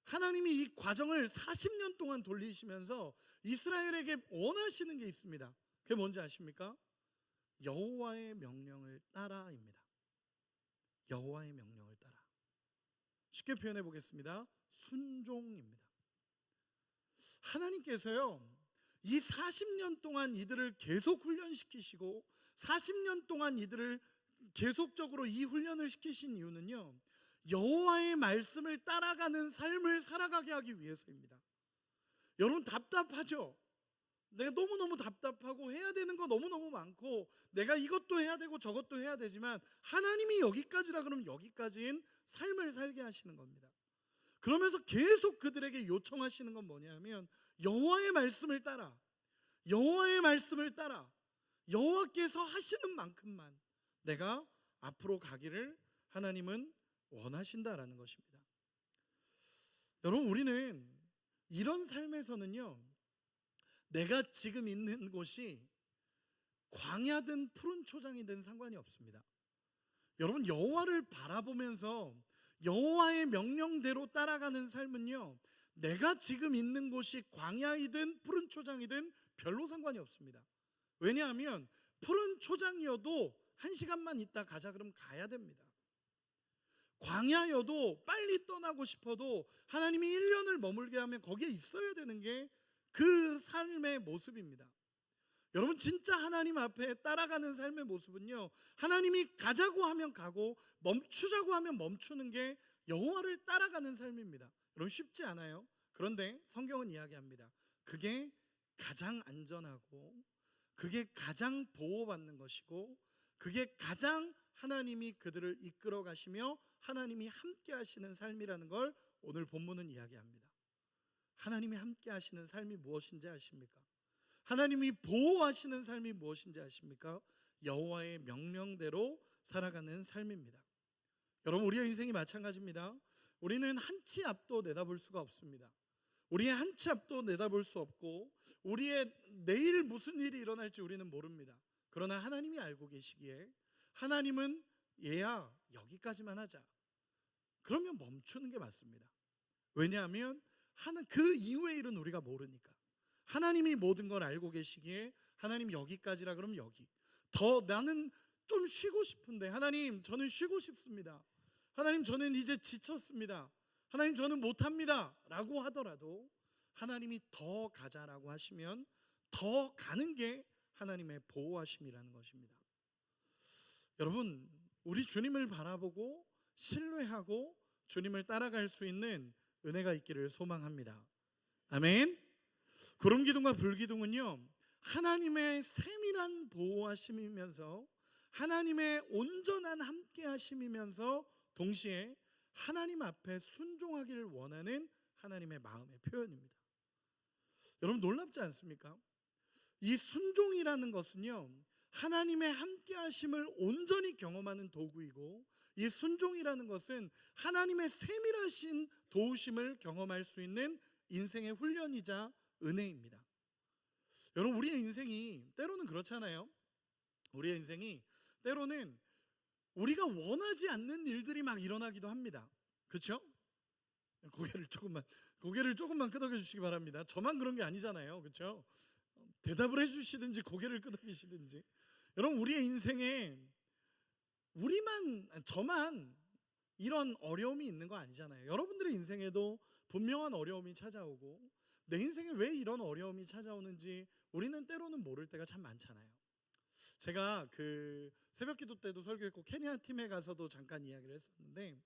하나님이 이 과정을 40년 동안 돌리시면서 이스라엘에게 원하시는 게 있습니다. 그게 뭔지 아십니까? 여호와의 명령을 따라입니다. 여호와의 명령을 따라. 쉽게 표현해 보겠습니다. 순종입니다. 하나님께서요, 이 40년 동안 이들을 계속 훈련시키시고 40년 동안 이들을 계속적으로 이 훈련을 시키신 이유는요, 여호와의 말씀을 따라가는 삶을 살아가게 하기 위해서입니다. 여러분, 답답하죠? 내가 너무너무 답답하고 해야 되는 거 너무너무 많고 내가 이것도 해야 되고 저것도 해야 되지만 하나님이 여기까지라 그러면 여기까지인 삶을 살게 하시는 겁니다. 그러면서 계속 그들에게 요청하시는 건 뭐냐면 여호와의 말씀을 따라, 여호와의 말씀을 따라, 여호와께서 하시는 만큼만 내가 앞으로 가기를 하나님은 원하신다라는 것입니다. 여러분, 우리는 이런 삶에서는요, 내가 지금 있는 곳이 광야든 푸른 초장이든 상관이 없습니다. 여러분, 여호와를 바라보면서 여호와의 명령대로 따라가는 삶은요, 내가 지금 있는 곳이 광야이든 푸른 초장이든 별로 상관이 없습니다. 왜냐하면 푸른 초장이어도 1시간만 있다 가자 그러면 가야 됩니다. 광야여도 빨리 떠나고 싶어도 하나님이 1년을 머물게 하면 거기에 있어야 되는 게 그 삶의 모습입니다. 여러분, 진짜 하나님 앞에 따라가는 삶의 모습은요, 하나님이 가자고 하면 가고 멈추자고 하면 멈추는 게 여호와를 따라가는 삶입니다. 여러분, 쉽지 않아요. 그런데 성경은 이야기합니다. 그게 가장 안전하고 그게 가장 보호받는 것이고 그게 가장 하나님이 그들을 이끌어 가시며 하나님이 함께 하시는 삶이라는 걸 오늘 본문은 이야기합니다. 하나님이 함께 하시는 삶이 무엇인지 아십니까? 하나님이 보호하시는 삶이 무엇인지 아십니까? 여호와의 명령대로 살아가는 삶입니다. 여러분, 우리의 인생이 마찬가지입니다. 우리는 한 치 앞도 내다볼 수가 없습니다. 우리의 한 치 앞도 내다볼 수 없고 우리의 내일 무슨 일이 일어날지 우리는 모릅니다. 그러나 하나님이 알고 계시기에 하나님은 얘야 여기까지만 하자, 그러면 멈추는 게 맞습니다. 왜냐하면 그 이후의 일은 우리가 모르니까. 하나님이 모든 걸 알고 계시기에 하나님 여기까지라 그러면 여기, 더 나는 좀 쉬고 싶은데 하나님 저는 쉬고 싶습니다, 하나님 저는 이제 지쳤습니다, 하나님 저는 못합니다 라고 하더라도 하나님이 더 가자라고 하시면 더 가는 게 하나님의 보호하심이라는 것입니다. 여러분, 우리 주님을 바라보고 신뢰하고 주님을 따라갈 수 있는 은혜가 있기를 소망합니다. 아멘. 구름기둥과 불기둥은요, 하나님의 세밀한 보호하심이면서 하나님의 온전한 함께하심이면서 동시에 하나님 앞에 순종하기를 원하는 하나님의 마음의 표현입니다. 여러분, 놀랍지 않습니까? 이 순종이라는 것은요, 하나님의 함께하심을 온전히 경험하는 도구이고 이 순종이라는 것은 하나님의 세밀하신 도우심을 경험할 수 있는 인생의 훈련이자 은혜입니다. 여러분, 우리의 인생이 때로는 그렇잖아요. 우리의 인생이 때로는 우리가 원하지 않는 일들이 막 일어나기도 합니다. 그렇죠? 고개를 조금만 끄덕여 주시기 바랍니다. 저만 그런 게 아니잖아요. 그렇죠? 대답을 해주시든지 고개를 끄덕이시든지. 여러분, 우리의 인생에 저만 이런 어려움이 있는 거 아니잖아요. 여러분들의 인생에도 분명한 어려움이 찾아오고 내 인생에 왜 이런 어려움이 찾아오는지 우리는 때로는 모를 때가 참 많잖아요. 제가 그 새벽기도 때도 설교했고 케냐 팀에 가서도 잠깐 이야기를 했었는데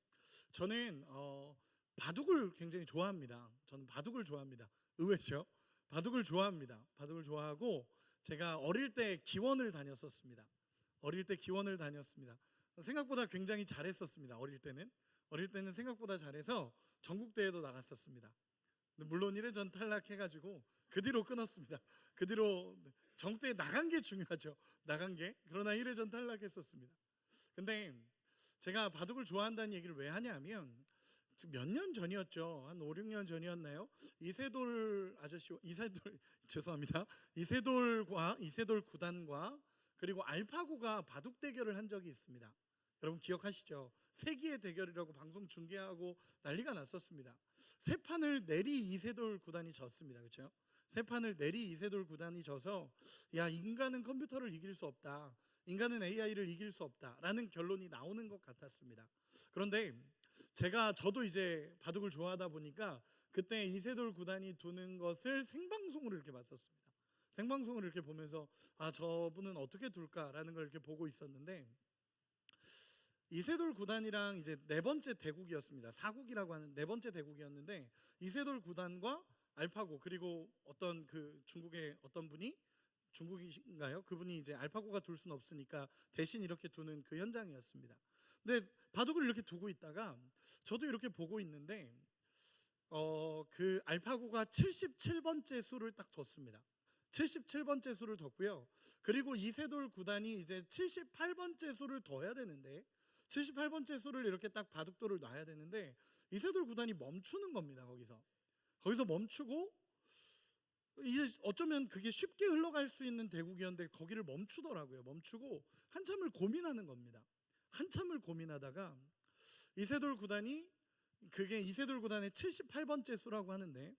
저는 바둑을 굉장히 좋아합니다. 저는 바둑을 좋아합니다. 의외죠? 바둑을 좋아합니다. 바둑을 좋아하고 제가 어릴 때 기원을 다녔었습니다. 생각보다 굉장히 잘했었습니다. 어릴 때는 생각보다 잘해서 전국대회도 나갔었습니다. 물론 1회전 탈락해가지고 그 뒤로 끊었습니다. 그 뒤로 전국대회 나간 게 중요하죠. 그러나 1회전 탈락했었습니다. 근데 제가 바둑을 좋아한다는 얘기를 왜 하냐면 몇 년 전이었죠. 한 5, 6년 전이었나요? 이세돌 구단과 그리고 알파고가 바둑 대결을 한 적이 있습니다. 여러분 기억하시죠? 세기의 대결이라고 방송 중계하고 난리가 났었습니다. 세 판을 내리 이세돌 구단이 졌습니다. 그렇죠? 세 판을 내리 이세돌 구단이 져서 야, 인간은 컴퓨터를 이길 수 없다, 인간은 AI를 이길 수 없다라는 결론이 나오는 것 같았습니다. 그런데 저도 이제 바둑을 좋아하다 보니까 그때 이세돌 구단이 두는 것을 생방송으로 이렇게 봤었습니다. 생방송을 이렇게 보면서 저분은 어떻게 둘까라는 걸 이렇게 보고 있었는데 이세돌 구단이랑 이제 네 번째 대국이었습니다. 사국이라고 하는 네 번째 대국이었는데 이세돌 구단과 알파고 그리고 어떤 그 중국의 어떤 분이 중국이신가요? 그분이 이제 알파고가 둘 수는 없으니까 대신 이렇게 두는 그 현장이었습니다. 근데 바둑을 이렇게 두고 있다가 저도 이렇게 보고 있는데 그 알파고가 77번째 수를 딱 뒀습니다. 77번째 수를 뒀고요. 그리고 이세돌 구단이 이제 78번째 수를 둬야 되는데 78번째 수를 이렇게 딱 바둑돌을 놔야 되는데 이세돌 구단이 멈추는 겁니다. 거기서 멈추고 이제 어쩌면 그게 쉽게 흘러갈 수 있는 대국이었는데 거기를 멈추더라고요. 멈추고 한참을 고민하는 겁니다. 한참을 고민하다가 이세돌 구단이 그게 이세돌 구단의 78번째 수라고 하는데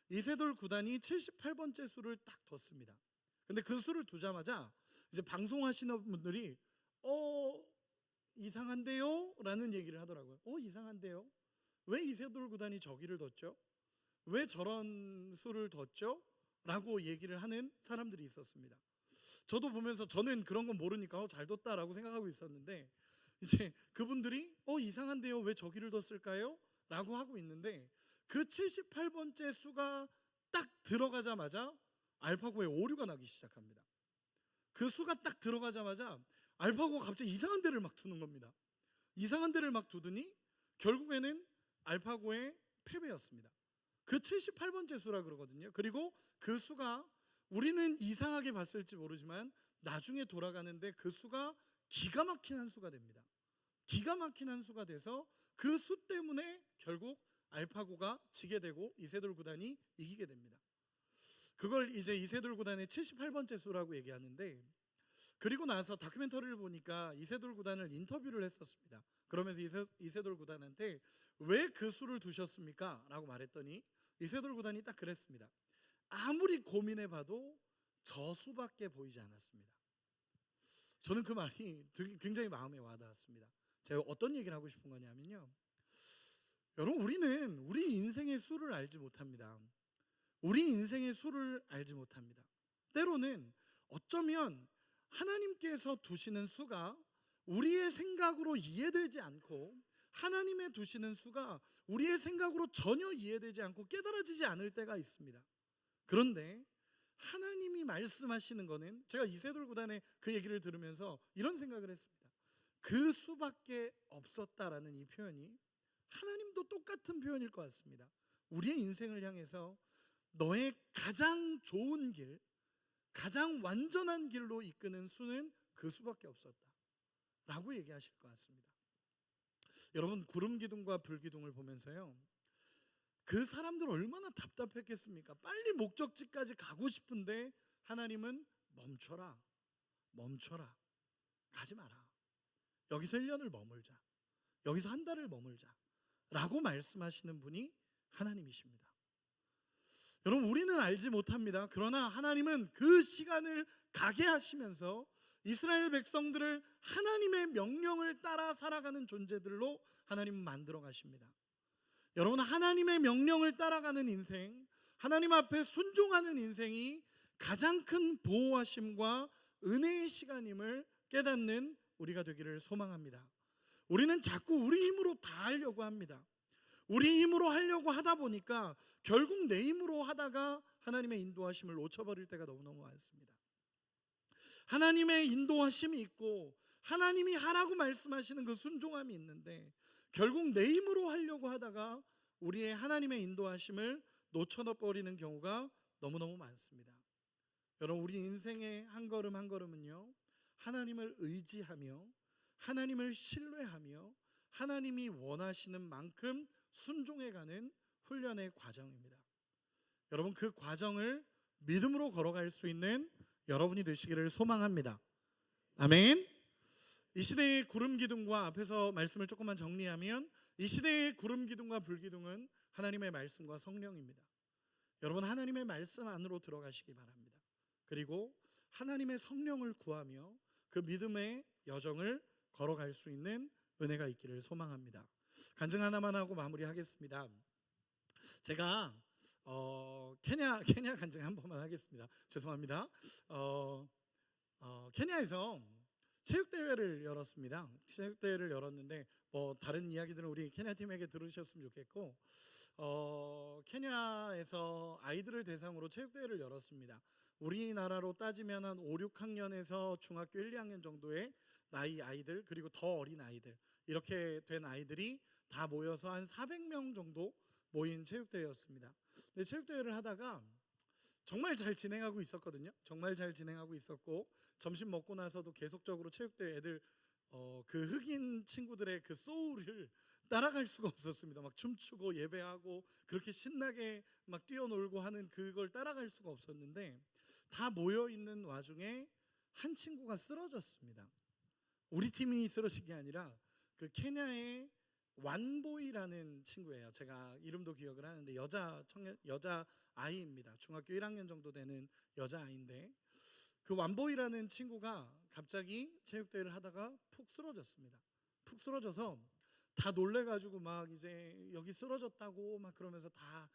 이세돌 구단이 78번째 수를 딱 뒀습니다. 근데 그 수를 두자마자 이제 방송하시는 분들이 이상한데요? 라는 얘기를 하더라고요. 이상한데요? 왜 이세돌 구단이 저기를 뒀죠? 왜 저런 수를 뒀죠? 라고 얘기를 하는 사람들이 있었습니다. 저도 보면서 저는 그런 건 모르니까 잘 뒀다라고 생각하고 있었는데 이제 그분들이 이상한데요? 왜 저기를 뒀을까요? 라고 하고 있는데 그 78번째 수가 딱 들어가자마자 알파고의 오류가 나기 시작합니다. 그 수가 딱 들어가자마자 알파고가 갑자기 이상한 데를 막 두는 겁니다. 이상한 데를 막 두더니 결국에는 알파고의 패배였습니다. 그 78번째 수라 그러거든요. 그리고 그 수가 우리는 이상하게 봤을지 모르지만 나중에 돌아가는데 그 수가 기가 막힌 한 수가 됩니다. 기가 막힌 한 수가 돼서 그 수 때문에 결국 알파고가 지게 되고 이세돌 구단이 이기게 됩니다. 그걸 이제 이세돌 구단의 78번째 수라고 얘기하는데 그리고 나서 다큐멘터리를 보니까 이세돌 구단을 인터뷰를 했었습니다. 그러면서 이세돌 구단한테 왜 그 수를 두셨습니까? 라고 말했더니 이세돌 구단이 딱 그랬습니다. 아무리 고민해봐도 저 수밖에 보이지 않았습니다. 저는 그 말이 되게 굉장히 마음에 와닿았습니다. 제가 어떤 얘기를 하고 싶은 거냐면요, 여러분 우리는 우리 인생의 수를 알지 못합니다. 우리 인생의 수를 알지 못합니다. 때로는 어쩌면 하나님께서 두시는 수가 우리의 생각으로 이해되지 않고 하나님의 두시는 수가 우리의 생각으로 전혀 이해되지 않고 깨달아지지 않을 때가 있습니다. 그런데 하나님이 말씀하시는 거는 제가 이세돌 구단의 그 얘기를 들으면서 이런 생각을 했습니다. 그 수밖에 없었다라는 이 표현이 하나님도 똑같은 표현일 것 같습니다. 우리의 인생을 향해서 너의 가장 좋은 길, 가장 완전한 길로 이끄는 수는 그 수밖에 없었다 라고 얘기하실 것 같습니다. 여러분 구름기둥과 불기둥을 보면서요, 그 사람들 얼마나 답답했겠습니까? 빨리 목적지까지 가고 싶은데 하나님은 멈춰라, 멈춰라, 가지 마라, 여기서 1년을 머물자, 여기서 한 달을 머물자 라고 말씀하시는 분이 하나님이십니다. 여러분 우리는 알지 못합니다. 그러나 하나님은 그 시간을 가게 하시면서 이스라엘 백성들을 하나님의 명령을 따라 살아가는 존재들로 하나님은 만들어 가십니다. 여러분 하나님의 명령을 따라가는 인생, 하나님 앞에 순종하는 인생이 가장 큰 보호하심과 은혜의 시간임을 깨닫는 우리가 되기를 소망합니다. 우리는 자꾸 우리 힘으로 다 하려고 합니다. 우리 힘으로 하려고 하다 보니까 결국 내 힘으로 하다가 하나님의 인도하심을 놓쳐버릴 때가 너무너무 많습니다. 하나님의 인도하심이 있고 하나님이 하라고 말씀하시는 그 순종함이 있는데 결국 내 힘으로 하려고 하다가 우리의 하나님의 인도하심을 놓쳐버리는 경우가 너무너무 많습니다. 여러분 우리 인생의 한 걸음 한 걸음은요, 하나님을 의지하며 하나님을 신뢰하며 하나님이 원하시는 만큼 순종해가는 훈련의 과정입니다. 여러분 그 과정을 믿음으로 걸어갈 수 있는 여러분이 되시기를 소망합니다. 아멘. 이 시대의 구름기둥과 앞에서 말씀을 조금만 정리하면 이 시대의 구름기둥과 불기둥은 하나님의 말씀과 성령입니다. 여러분 하나님의 말씀 안으로 들어가시기 바랍니다. 그리고 하나님의 성령을 구하며 그 믿음의 여정을 걸어갈 수 있는 은혜가 있기를 소망합니다. 간증 하나만 하고 마무리하겠습니다. 제가 케냐 간증 한 번만 하겠습니다. 죄송합니다. 케냐에서 체육대회를 열었습니다. 체육대회를 열었는데 뭐 다른 이야기들은 우리 케냐 팀에게 들으셨으면 좋겠고, 케냐에서 아이들을 대상으로 체육대회를 열었습니다. 우리나라로 따지면 한 5, 6학년에서 중학교 1, 2학년 정도의 나이 아이들, 그리고 더 어린 아이들, 이렇게 된 아이들이 다 모여서 한 400명 정도 모인 체육대회였습니다. 근데 체육대회를 하다가 정말 잘 진행하고 있었거든요. 정말 잘 진행하고 있었고, 점심 먹고 나서도 계속적으로 체육대회 애들 그 흑인 친구들의 그 소울을 따라갈 수가 없었습니다. 막 춤추고 예배하고 그렇게 신나게 막 뛰어놀고 하는 그걸 따라갈 수가 없었는데, 다 모여 있는 와중에 한 친구가 쓰러졌습니다. 우리 팀이 쓰러진 게 아니라 그 케냐의 완보이라는 친구예요. 제가 이름도 기억을 하는데 여자 아이입니다. 중학교 1학년 정도 되는 여자 아이인데, 그 완보이라는 친구가 갑자기 체육대회를 하다가 푹 쓰러졌습니다. 푹 쓰러져서 다 놀래가지고 막 이제 여기 쓰러졌다고 막 그러면서 다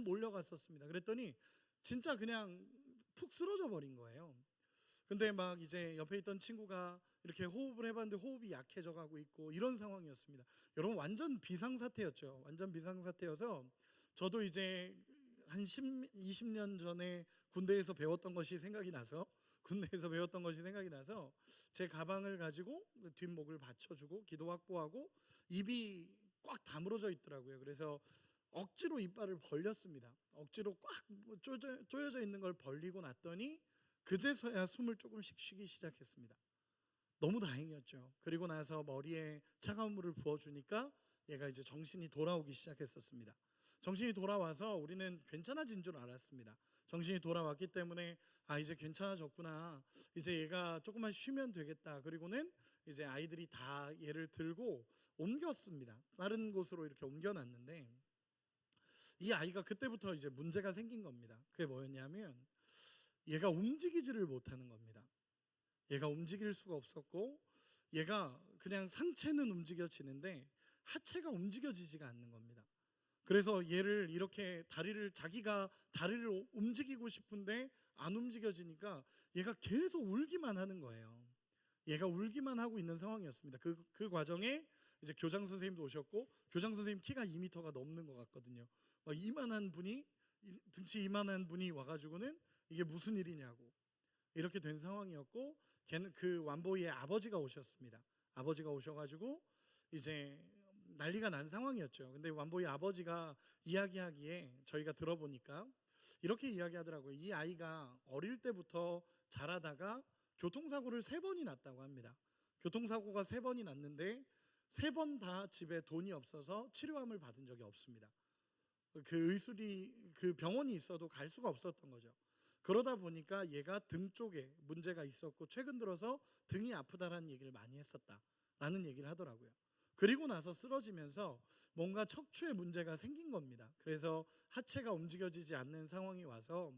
몰려갔었습니다. 그랬더니 진짜 그냥 푹 쓰러져 버린 거예요. 근데 막 이제 옆에 있던 친구가 이렇게 호흡을 해봤는데 호흡이 약해져 가고 있고 이런 상황이었습니다. 여러분, 완전 비상사태였죠. 완전 비상사태여서 저도 이제 한 20년 전에 군대에서 배웠던 것이 생각이 나서 제 가방을 가지고 뒷목을 받쳐주고 기도 확보하고, 입이 꽉 다물어져 있더라고요. 그래서 억지로 이빨을 벌렸습니다. 억지로 꽉 쪼여져 있는 걸 벌리고 났더니 그제서야 숨을 조금씩 쉬기 시작했습니다. 너무 다행이었죠. 그리고 나서 머리에 차가운 물을 부어주니까 얘가 이제 정신이 돌아오기 시작했었습니다. 정신이 돌아와서 우리는 괜찮아진 줄 알았습니다. 정신이 돌아왔기 때문에 이제 괜찮아졌구나, 이제 얘가 조금만 쉬면 되겠다. 그리고는 이제 아이들이 다 얘를 들고 옮겼습니다. 다른 곳으로 이렇게 옮겨놨는데, 이 아이가 그때부터 이제 문제가 생긴 겁니다. 그게 뭐였냐면, 얘가 움직이지를 못하는 겁니다. 얘가 움직일 수가 없었고, 얘가 그냥 상체는 움직여지는데 하체가 움직여지지가 않는 겁니다. 그래서 얘를 이렇게 자기가 다리를 움직이고 싶은데 안 움직여지니까 얘가 계속 울기만 하는 거예요. 얘가 울기만 하고 있는 상황이었습니다. 그 과정에 이제 교장 선생님도 오셨고, 교장 선생님 키가 2m가 넘는 것 같거든요. 막 등치 이만한 분이 와가지고는 이게 무슨 일이냐고 이렇게 된 상황이었고, 걔는 그 완보이의 아버지가 오셨습니다. 아버지가 오셔가지고 이제 난리가 난 상황이었죠. 근데 완보이 아버지가 이야기하기에 저희가 들어보니까 이렇게 이야기하더라고요. 이 아이가 어릴 때부터 자라다가 교통사고를 3번이 났다고 합니다. 교통사고가 3번이 났는데 3번 다 집에 돈이 없어서 치료함을 받은 적이 없습니다. 그 병원이 있어도 갈 수가 없었던 거죠. 그러다 보니까 얘가 등 쪽에 문제가 있었고, 최근 들어서 등이 아프다라는 얘기를 많이 했었다라는 얘기를 하더라고요. 그리고 나서 쓰러지면서 뭔가 척추에 문제가 생긴 겁니다. 그래서 하체가 움직여지지 않는 상황이 와서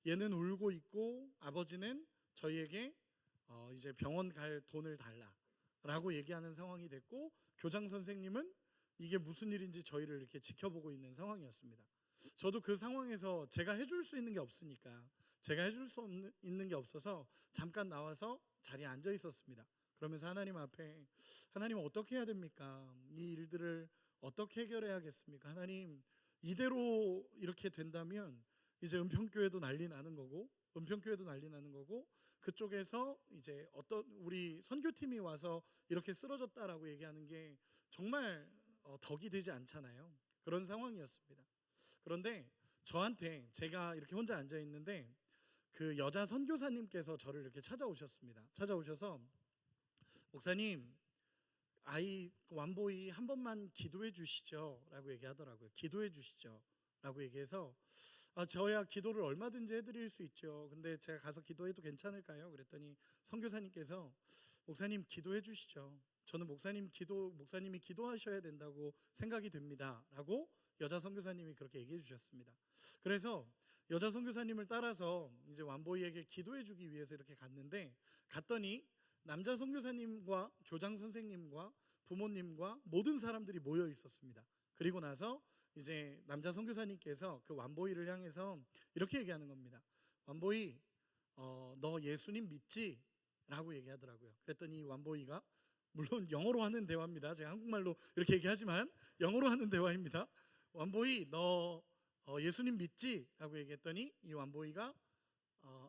얘는 울고 있고, 아버지는 저희에게 이제 병원 갈 돈을 달라라고 얘기하는 상황이 됐고, 교장 선생님은 이게 무슨 일인지 저희를 이렇게 지켜보고 있는 상황이었습니다. 저도 그 상황에서 제가 해줄 수 있는 게 없으니까, 제가 해줄 수 있는 게 없어서 잠깐 나와서 자리에 앉아 있었습니다. 그러면서 하나님 앞에, 하나님 어떻게 해야 됩니까? 이 일들을 어떻게 해결해야겠습니까? 하나님, 이대로 이렇게 된다면 이제 은평교회도 난리 나는 거고, 그쪽에서 이제 어떤 우리 선교팀이 와서 이렇게 쓰러졌다라고 얘기하는 게 정말 덕이 되지 않잖아요. 그런 상황이었습니다. 그런데 저한테, 제가 이렇게 혼자 앉아 있는데 그 여자 선교사님께서 저를 이렇게 찾아오셨습니다. 찾아오셔서, 목사님, 아이 완보이 한 번만 기도해 주시죠 라고 얘기하더라고요. 기도해 주시죠 라고 얘기해서, 저야 기도를 얼마든지 해드릴 수 있죠. 근데 제가 가서 기도해도 괜찮을까요? 그랬더니 선교사님께서, 목사님 기도해 주시죠. 저는 목사님이 기도하셔야 된다고 생각이 됩니다 라고 여자 선교사님이 그렇게 얘기해 주셨습니다. 그래서 여자 선교사님을 따라서 이제 완보이에게 기도해 주기 위해서 이렇게 갔더니 남자 선교사님과 교장 선생님과 부모님과 모든 사람들이 모여 있었습니다. 그리고 나서 이제 남자 선교사님께서 그 완보이를 향해서 이렇게 얘기하는 겁니다. 완보이, 너 예수님 믿지? 라고 얘기하더라고요. 그랬더니 이 완보이가, 물론 영어로 하는 대화입니다. 제가 한국말로 이렇게 얘기하지만 영어로 하는 대화입니다. 완보이 너 예수님 믿지? 라고 얘기했더니 이 완보이가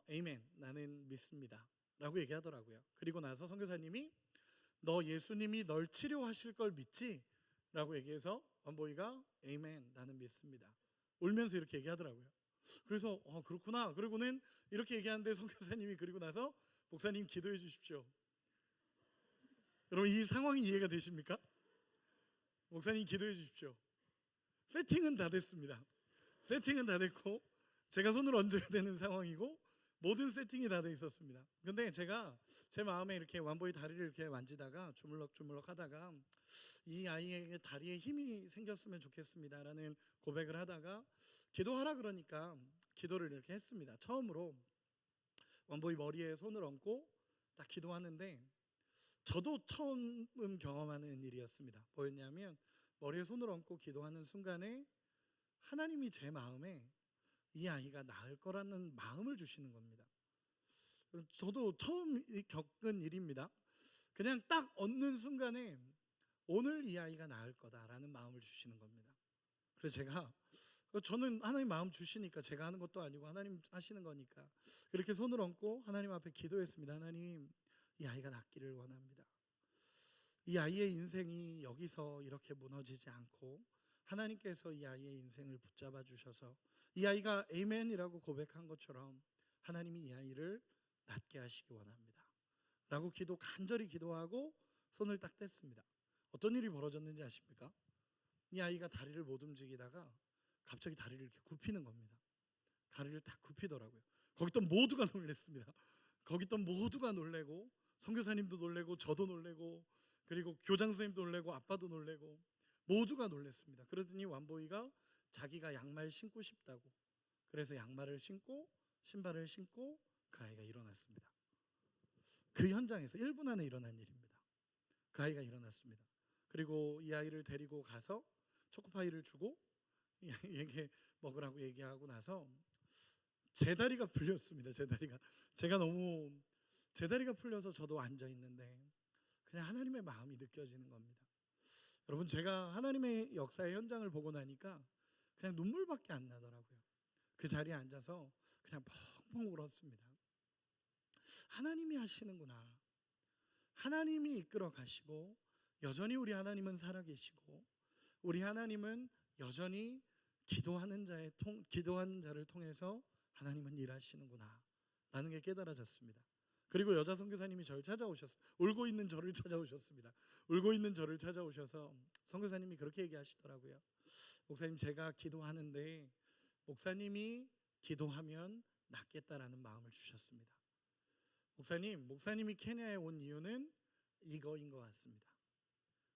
에이멘, 나는 믿습니다 라고 얘기하더라고요. 그리고 나서 선교사님이 너 예수님이 널 치료하실 걸 믿지? 라고 얘기해서 완보이가 에이멘, 나는 믿습니다, 울면서 이렇게 얘기하더라고요. 그래서 그렇구나. 그리고는 이렇게 얘기하는데 선교사님이 그리고 나서 목사님 기도해 주십시오. 여러분 이 상황이 이해가 되십니까? 목사님 기도해 주십시오. 세팅은 다 됐습니다. 세팅은 다 됐고 제가 손을 얹어야 되는 상황이고 모든 세팅이 다 돼 있었습니다. 근데 제가 제 마음에 이렇게 완보의 다리를 이렇게 만지다가 주물럭주물럭 하다가 이 아이에게 다리에 힘이 생겼으면 좋겠습니다라는 고백을 하다가 기도하라 그러니까 기도를 이렇게 했습니다. 처음으로 완보의 머리에 손을 얹고 딱 기도하는데 저도 처음 경험하는 일이었습니다. 뭐였냐면 머리에 손을 얹고 기도하는 순간에 하나님이 제 마음에 이 아이가 나을 거라는 마음을 주시는 겁니다. 저도 처음 겪은 일입니다. 그냥 딱 얹는 순간에 오늘 이 아이가 나을 거다라는 마음을 주시는 겁니다. 그래서 저는 하나님 마음 주시니까 제가 하는 것도 아니고 하나님 하시는 거니까 그렇게 손을 얹고 하나님 앞에 기도했습니다. 하나님, 이 아이가 낫기를 원합니다. 이 아이의 인생이 여기서 이렇게 무너지지 않고 하나님께서 이 아이의 인생을 붙잡아 주셔서 이 아이가 에이멘이라고 고백한 것처럼 하나님이 이 아이를 낫게 하시기 원합니다 라고 간절히 기도하고 손을 딱 뗐습니다. 어떤 일이 벌어졌는지 아십니까? 이 아이가 다리를 못 움직이다가 갑자기 다리를 이렇게 굽히는 겁니다. 다리를 딱 굽히더라고요. 거기 있던 모두가 놀랬습니다. 거기 있던 모두가 놀래고 선교사님도 놀래고 저도 놀래고 그리고 교장 선생님도 놀래고 아빠도 놀래고 모두가 놀랬습니다. 그러더니 완보이가 자기가 양말 신고 싶다고 그래서 양말을 신고 신발을 신고 그 아이가 일어났습니다. 그 현장에서 1분 안에 일어난 일입니다. 그 아이가 일어났습니다. 그리고 이 아이를 데리고 가서 초코파이를 주고 이 아이에게 먹으라고 얘기하고 나서 제 다리가 풀렸습니다. 제 다리가 풀려서 저도 앉아 있는데 그냥 하나님의 마음이 느껴지는 겁니다. 여러분 제가 하나님의 역사의 현장을 보고 나니까 그냥 눈물밖에 안 나더라고요. 그 자리에 앉아서 그냥 펑펑 울었습니다. 하나님이 하시는구나. 하나님이 이끌어 가시고 여전히 우리 하나님은 살아계시고 우리 하나님은 여전히 기도하는 자를 통해서 하나님은 일하시는구나 라는 게 깨달아졌습니다. 그리고 여자 선교사님이 저를 찾아오셨습니다. 울고 있는 저를 찾아오셨습니다. 울고 있는 저를 찾아오셔서 선교사님이 그렇게 얘기하시더라고요. 목사님, 제가 기도하는데 목사님이 기도하면 낫겠다라는 마음을 주셨습니다. 목사님이 케냐에 온 이유는 이거인 것 같습니다.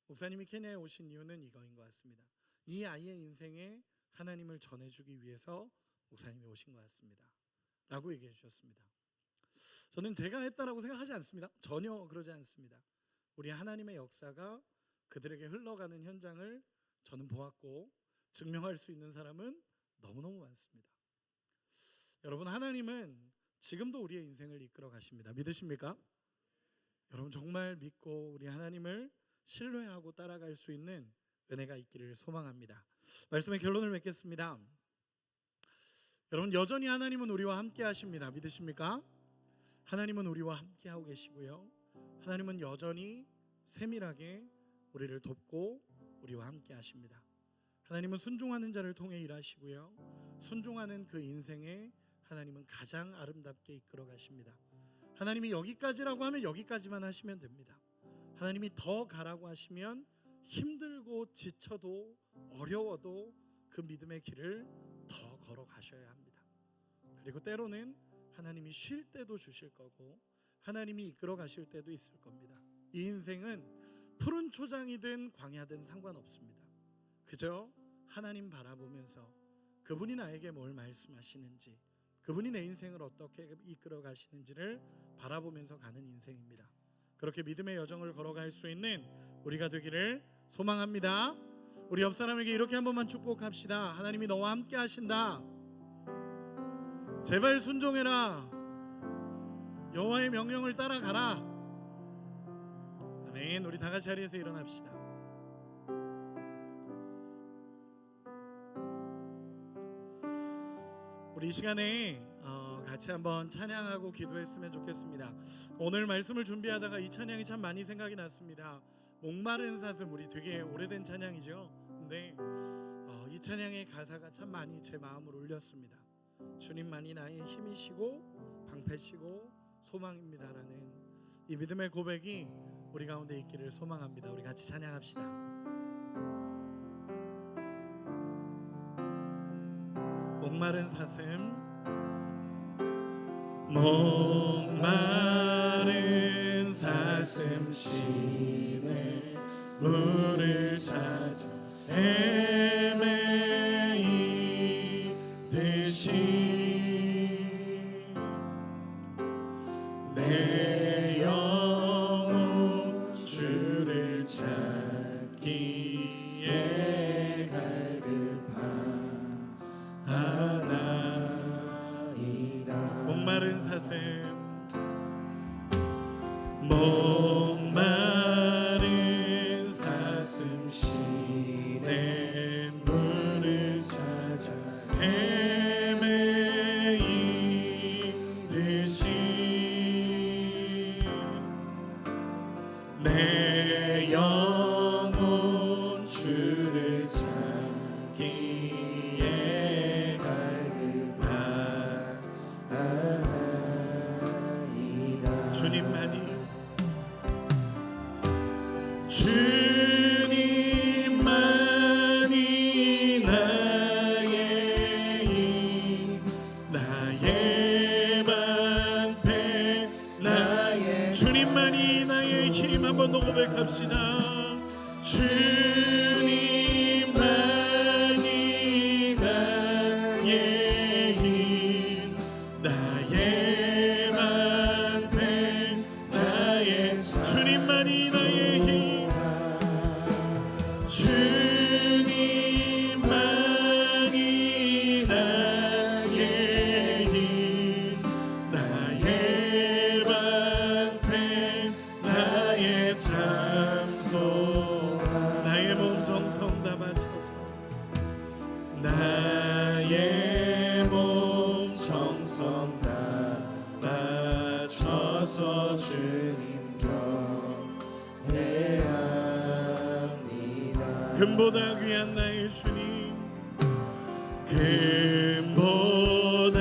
목사님이 케냐에 오신 이유는 이거인 것 같습니다. 이 아이의 인생에 하나님을 전해주기 위해서 목사님이 오신 것 같습니다 라고 얘기해 주셨습니다. 저는 제가 했다라고 생각하지 않습니다. 전혀 그러지 않습니다. 우리 하나님의 역사가 그들에게 흘러가는 현장을 저는 보았고 증명할 수 있는 사람은 너무너무 많습니다. 여러분, 하나님은 지금도 우리의 인생을 이끌어 가십니다. 믿으십니까? 여러분 정말 믿고 우리 하나님을 신뢰하고 따라갈 수 있는 은혜가 있기를 소망합니다. 말씀의 결론을 맺겠습니다. 여러분, 여전히 하나님은 우리와 함께 하십니다. 믿으십니까? 하나님은 우리와 함께 하고 계시고요. 하나님은 여전히 세밀하게 우리를 돕고 우리와 함께 하십니다. 하나님은 순종하는 자를 통해 일하시고요. 순종하는 그 인생에 하나님은 가장 아름답게 이끌어 가십니다. 하나님이 여기까지라고 하면 여기까지만 하시면 됩니다. 하나님이 더 가라고 하시면 힘들고 지쳐도 어려워도 그 믿음의 길을 더 걸어가셔야 합니다. 그리고 때로는 하나님이 쉴 때도 주실 거고 하나님이 이끌어 가실 때도 있을 겁니다. 이 인생은 푸른 초장이든 광야든 상관없습니다. 그저 하나님 바라보면서 그분이 나에게 뭘 말씀하시는지, 그분이 내 인생을 어떻게 이끌어 가시는지를 바라보면서 가는 인생입니다. 그렇게 믿음의 여정을 걸어갈 수 있는 우리가 되기를 소망합니다. 우리 옆 사람에게 이렇게 한 번만 축복합시다. 하나님이 너와 함께 하신다. 제발 순종해라. 여호와의 명령을 따라가라. 아멘. 우리 다 같이 자리에서 일어납시다. 우리 이 시간에 같이 한번 찬양하고 기도했으면 좋겠습니다. 오늘 말씀을 준비하다가 이 찬양이 참 많이 생각이 났습니다. 목마른 사슴, 우리 되게 오래된 찬양이죠. 근데 이 찬양의 가사가 참 많이 제 마음을 울렸습니다. 주님만이 나의 힘이시고 방패시고 소망입니다라는 이 믿음의 고백이 우리 가운데 있기를 소망합니다. 우리 같이 찬양합시다. 목마른 사슴, 목마른 사슴 시내 물을 찾아 헤매이듯이 내 영혼 주를 찾기에 갈급하나이다. 목마른 사슴, 목마른 사슴 시내 물을 찾아 헤매이듯이 내 영혼 주를 찾기에 갈급하나이다. 주님만이 나의 힘, 나의 방패, 나의 주님만이 나의 힘. 한번 더 고백합시다. 주님만이 나의 힘, 나의 방패, 나의 주님만이 나의 힘. 주님만이 나의 힘, 나의 방패, 나의 참소, 나의 몸 정성 다 바쳐서, 나의 몸 정성 다 바쳐서 주님 금보다 귀한 나의 주님, 금보다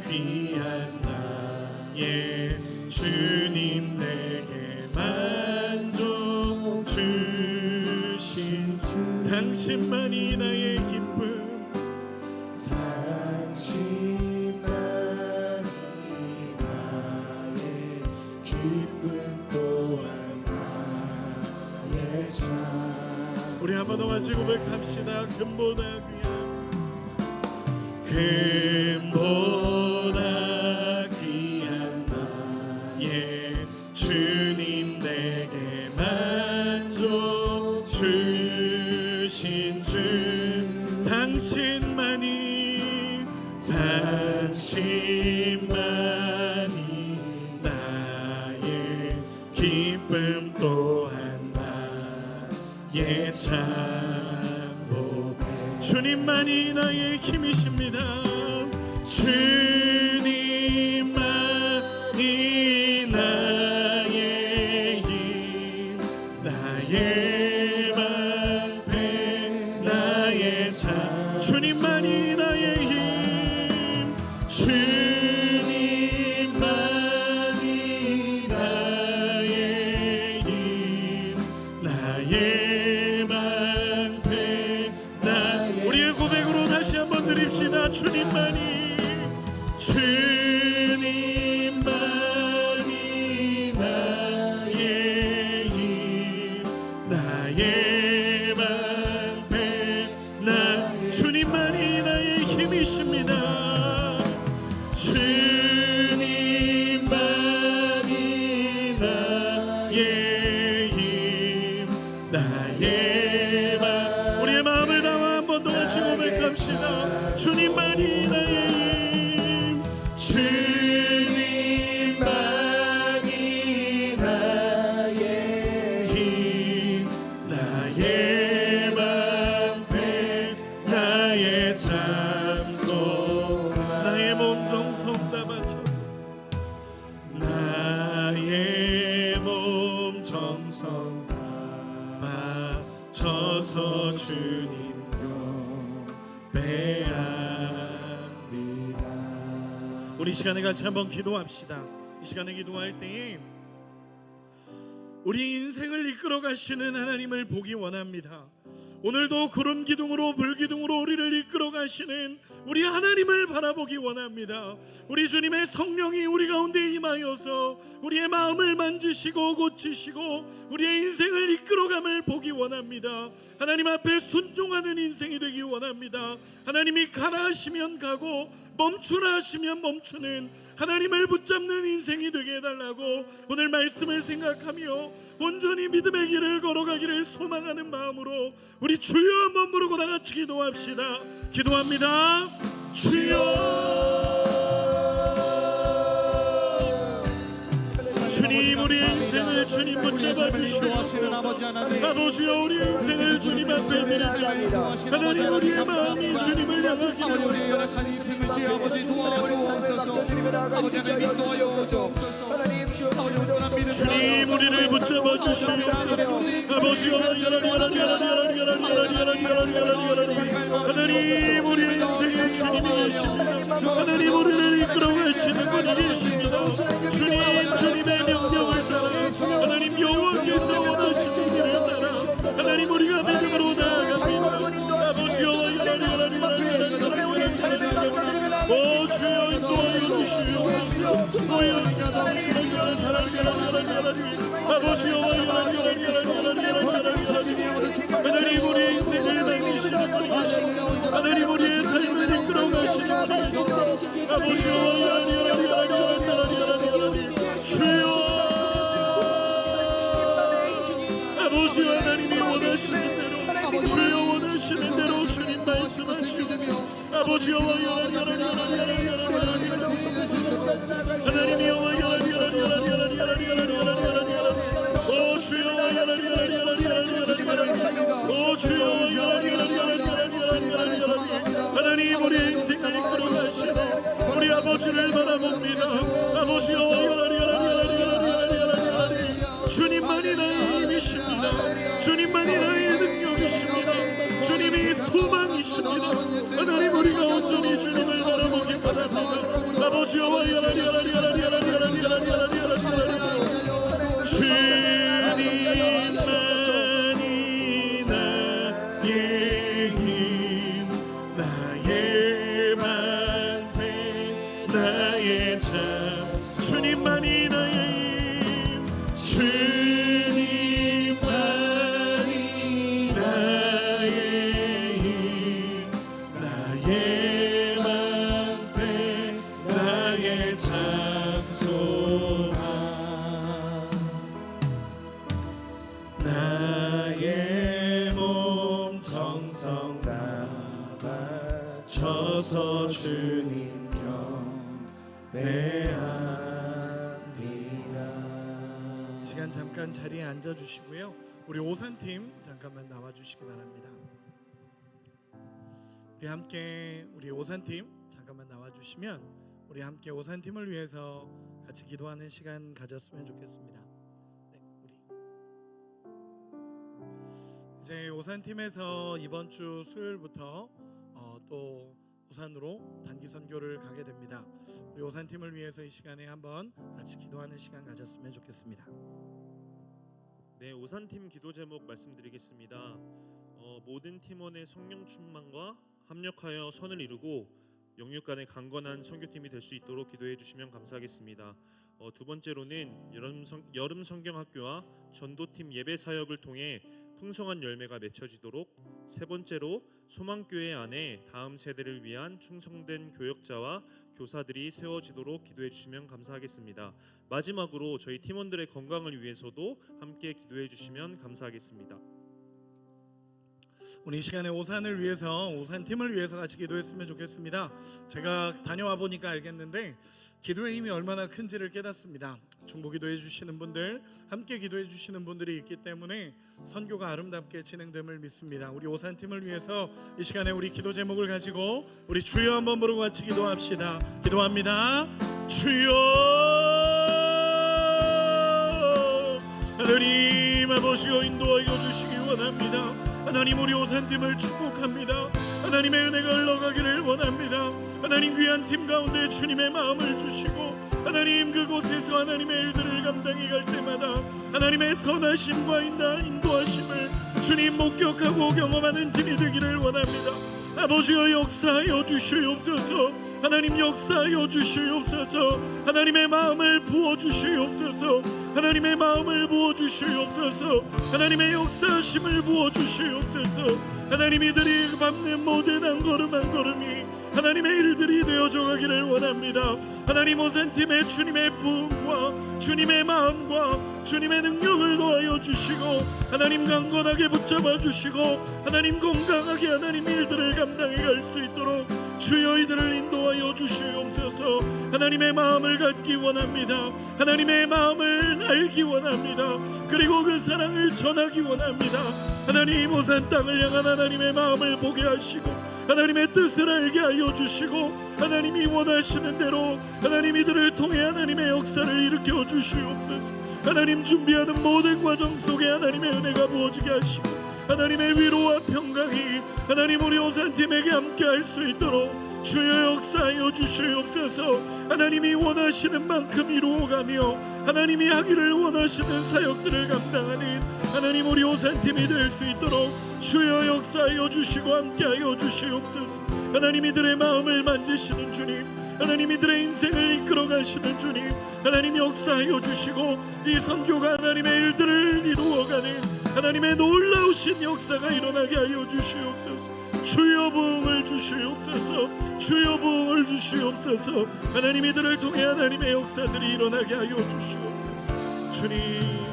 귀한 나의 주님, 내게 만족 주신 당신만이 나의 기쁨, 당신만이 나의 기쁨 또한 나의 참. 우리 한번 더 같이 고백합시다. 금보다 귀한, 금보다 귀한 나의 주님, 내게 만족 주신 주 당신만이, 당신만이 나의 기쁨 또한 나의 참복. 주님만이 나의 힘이십니다. 주님만이 나의 힘, 나의 방패, 나의 참. 주님만이 나의 힘, 주님만이 나의 힘, 나의 방패, 우리의 고백으로 다시 한번 드립시다. 주님만이, 주님만이 나의 힘, 나의 방패, 주님만이 나의 힘이십니다. 주님만이 나의 힘, 나의 방. 우리의 마음을 담아 한 번 더 같이 고백합시다. 주님만이 나의 힘, 주님만이 나의 참소 나의 몸 정성 다 바쳐서 나의 몸 정성 다 바쳐서 주님 배합니다. 우리 이 시간에 같이 한번 기도합시다. 이 시간에 기도할 때에 우리 인생을 이끌어 가시는 하나님을 보기 원합니다. 오늘도 구름 기둥으로 불 기둥으로 우리를 이끌어 가시는 우리 하나님을 바라보기 원합니다. 우리 주님의 성령이 우리 가운데 임하여서 우리의 마음을 만지시고 고치시고 우리의 인생을 이끌어감을 보기 원합니다. 하나님 앞에 순종하는 인생이 되기 원합니다. 하나님이 가라 하시면 가고 멈추라 하시면 멈추는 하나님을 붙잡는 인생이 되게 해달라고 오늘 말씀을 생각하며 온전히 믿음의 길을 걸어가기를 소망하는 마음으로 우리 주여 한번 부르고 다 같이 기도합시다. 기도합니다. 주여, 주님 우리의 인생을 주님 붙잡아 주시옵소서. 아버지여 우리의 인생을 주님 앞에 드립니다. 하나님 우리의 마음이 주님을 향하기를 주님 우리를 붙잡아 주시옵소서. 아버지여 하나님 우리의 인생에 주님이 계십니다. 하나님 우리를 이끌어 가시는 분이 계십니다. 주님의 명령을 따라 하나님 여호와께서 원하시는 길을 따라 하나님 우리가 믿음으로 나아갑니다. 아버지여 오 주여 인도하여 주시옵소서. 아버지여 하나님 우리의 인생을 만드시는 분이시오. 하나님 우리의 삶을 이끌어 가시는 분이시오. 아버지여 주여 아버지 하나님이 원하시는 대로 주여 원하시는 대로 주님 말씀하시오. 아버지여 하나님이여 오 주여 오 주여 하나님 우리의 인생을 이끌어 가시고 우리 아버지를 바라봅니다. 아버지여 주님만이 나의 힘이십니다. 주님만이 나의 능력이십니다. 주님이 소망이십니다. 하나님 우리가 온전히 주님을 바라보기 원합니다. 아버지여 주님만이 나의 힘 나의 방패 나의 참 주님만이 나의 주님만이 나의 힘 나의 방패 나의 참소망 나의 몸 정성 다 바쳐서 주님 경배합니다. 이 시간 잠깐 자리에 앉아주시고요. 우리 오산팀 잠깐만 나와주시기 바랍니다. 우리 함께 우리 오산팀 잠깐만 나와주시면 우리 함께 오산팀을 위해서 같이 기도하는 시간 가졌으면 좋겠습니다. 네, 우리 이제 오산팀에서 이번 주 수요일부터 또 오산으로 단기 선교를 가게 됩니다. 우리 오산팀을 위해서 이 시간에 한번 같이 기도하는 시간 가졌으면 좋겠습니다. 네, 오산팀 기도 제목 말씀드리겠습니다. 모든 팀원의 성령 충만과 합력하여 선을 이루고 영육 간의 강건한 선교팀이 될 수 있도록 기도해 주시면 감사하겠습니다. 두 번째로는 여름 성경학교와 전도팀 예배 사역을 통해 풍성한 열매가 맺혀지도록, 세 번째로 소망교회 안에 다음 세대를 위한 충성된 교역자와 교사들이 세워지도록 기도해 주시면 감사하겠습니다. 마지막으로 저희 팀원들의 건강을 위해서도 함께 기도해 주시면 감사하겠습니다. 우리 이 시간에 오산을 위해서, 오산팀을 위해서 같이 기도했으면 좋겠습니다. 제가 다녀와 보니까 알겠는데 기도의 힘이 얼마나 큰지를 깨닫습니다. 중보 기도해 주시는 분들, 함께 기도해 주시는 분들이 있기 때문에 선교가 아름답게 진행됨을 믿습니다. 우리 오산팀을 위해서 이 시간에 우리 기도 제목을 가지고 우리 주여 한번 부르고 같이 기도합시다. 기도합니다. 주여, 하나님 아버지여 인도하여 주시기 원합니다. 하나님, 우리 오산팀을 축복합니다. 하나님의 은혜가 흘러가기를 원합니다. 하나님, 귀한 팀 가운데 주님의 마음을 주시고 하나님, 그곳에서 하나님의 일들을 감당해 갈 때마다 하나님의 선하심과 인도하심을 주님 목격하고 경험하는 팀이 되기를 원합니다. 아버지여 역사하여 주시옵소서. 하나님 역사하여 주시옵소서. 하나님의 마음을 부어주시옵소서. 하나님의 마음을 부어주시옵소서. 하나님의 역사하심을 부어주시옵소서. 하나님, 이들이 밟는 모든 한 걸음 한 걸음이 하나님의 일들이 되어져 가기를 원합니다. 하나님, 오산팀의 주님의 부흥과 주님의 마음과 주님의 능력을 더하여 주시고 하나님 강건하게 붙잡아 주시고 하나님 건강하게 하나님 일들을 감당해 갈 수 있도록 주여 이들을 인도하여 주시옵소서. 하나님의 마음을 갖기 원합니다. 하나님의 마음을 알기 원합니다. 그리고 그 사랑을 전하기 원합니다. 하나님, 오산 땅을 향한 하나님의 마음을 보게 하시고 하나님의 뜻을 알게 하여 주시고 하나님이 원하시는 대로 하나님 이들을 통해 하나님의 역사를 일으켜 주시옵소서. 하나님, 준비하는 모든 과정 속에 하나님의 은혜가 부어지게 하시고 하나님의 위로와 평강이 하나님 우리 오산팀에게 함께 할 수 있도록 주여 역사하여 주시옵소서. 하나님이 원하시는 만큼 이루어가며 하나님이 하기를 원하시는 사역들을 감당하는 하나님 우리 오산팀이 될 수 있도록 주여 역사하여 주시고 함께하여 주시옵소서. 하나님, 이들의 마음을 만지시는 주님, 하나님 이들의 인생을 이끌어 가시는 주님, 하나님 역사하여 주시고 이 선교가 하나님의 일들을 이루어가는 하나님의 놀라우신 역사가 일어나게 하여 주시옵소서. 주여 부흥을 주시옵소서. 주여 부흥을 주시옵소서. 하나님, 이들을 통해 하나님의 역사들이 일어나게 하여 주시옵소서. 주님,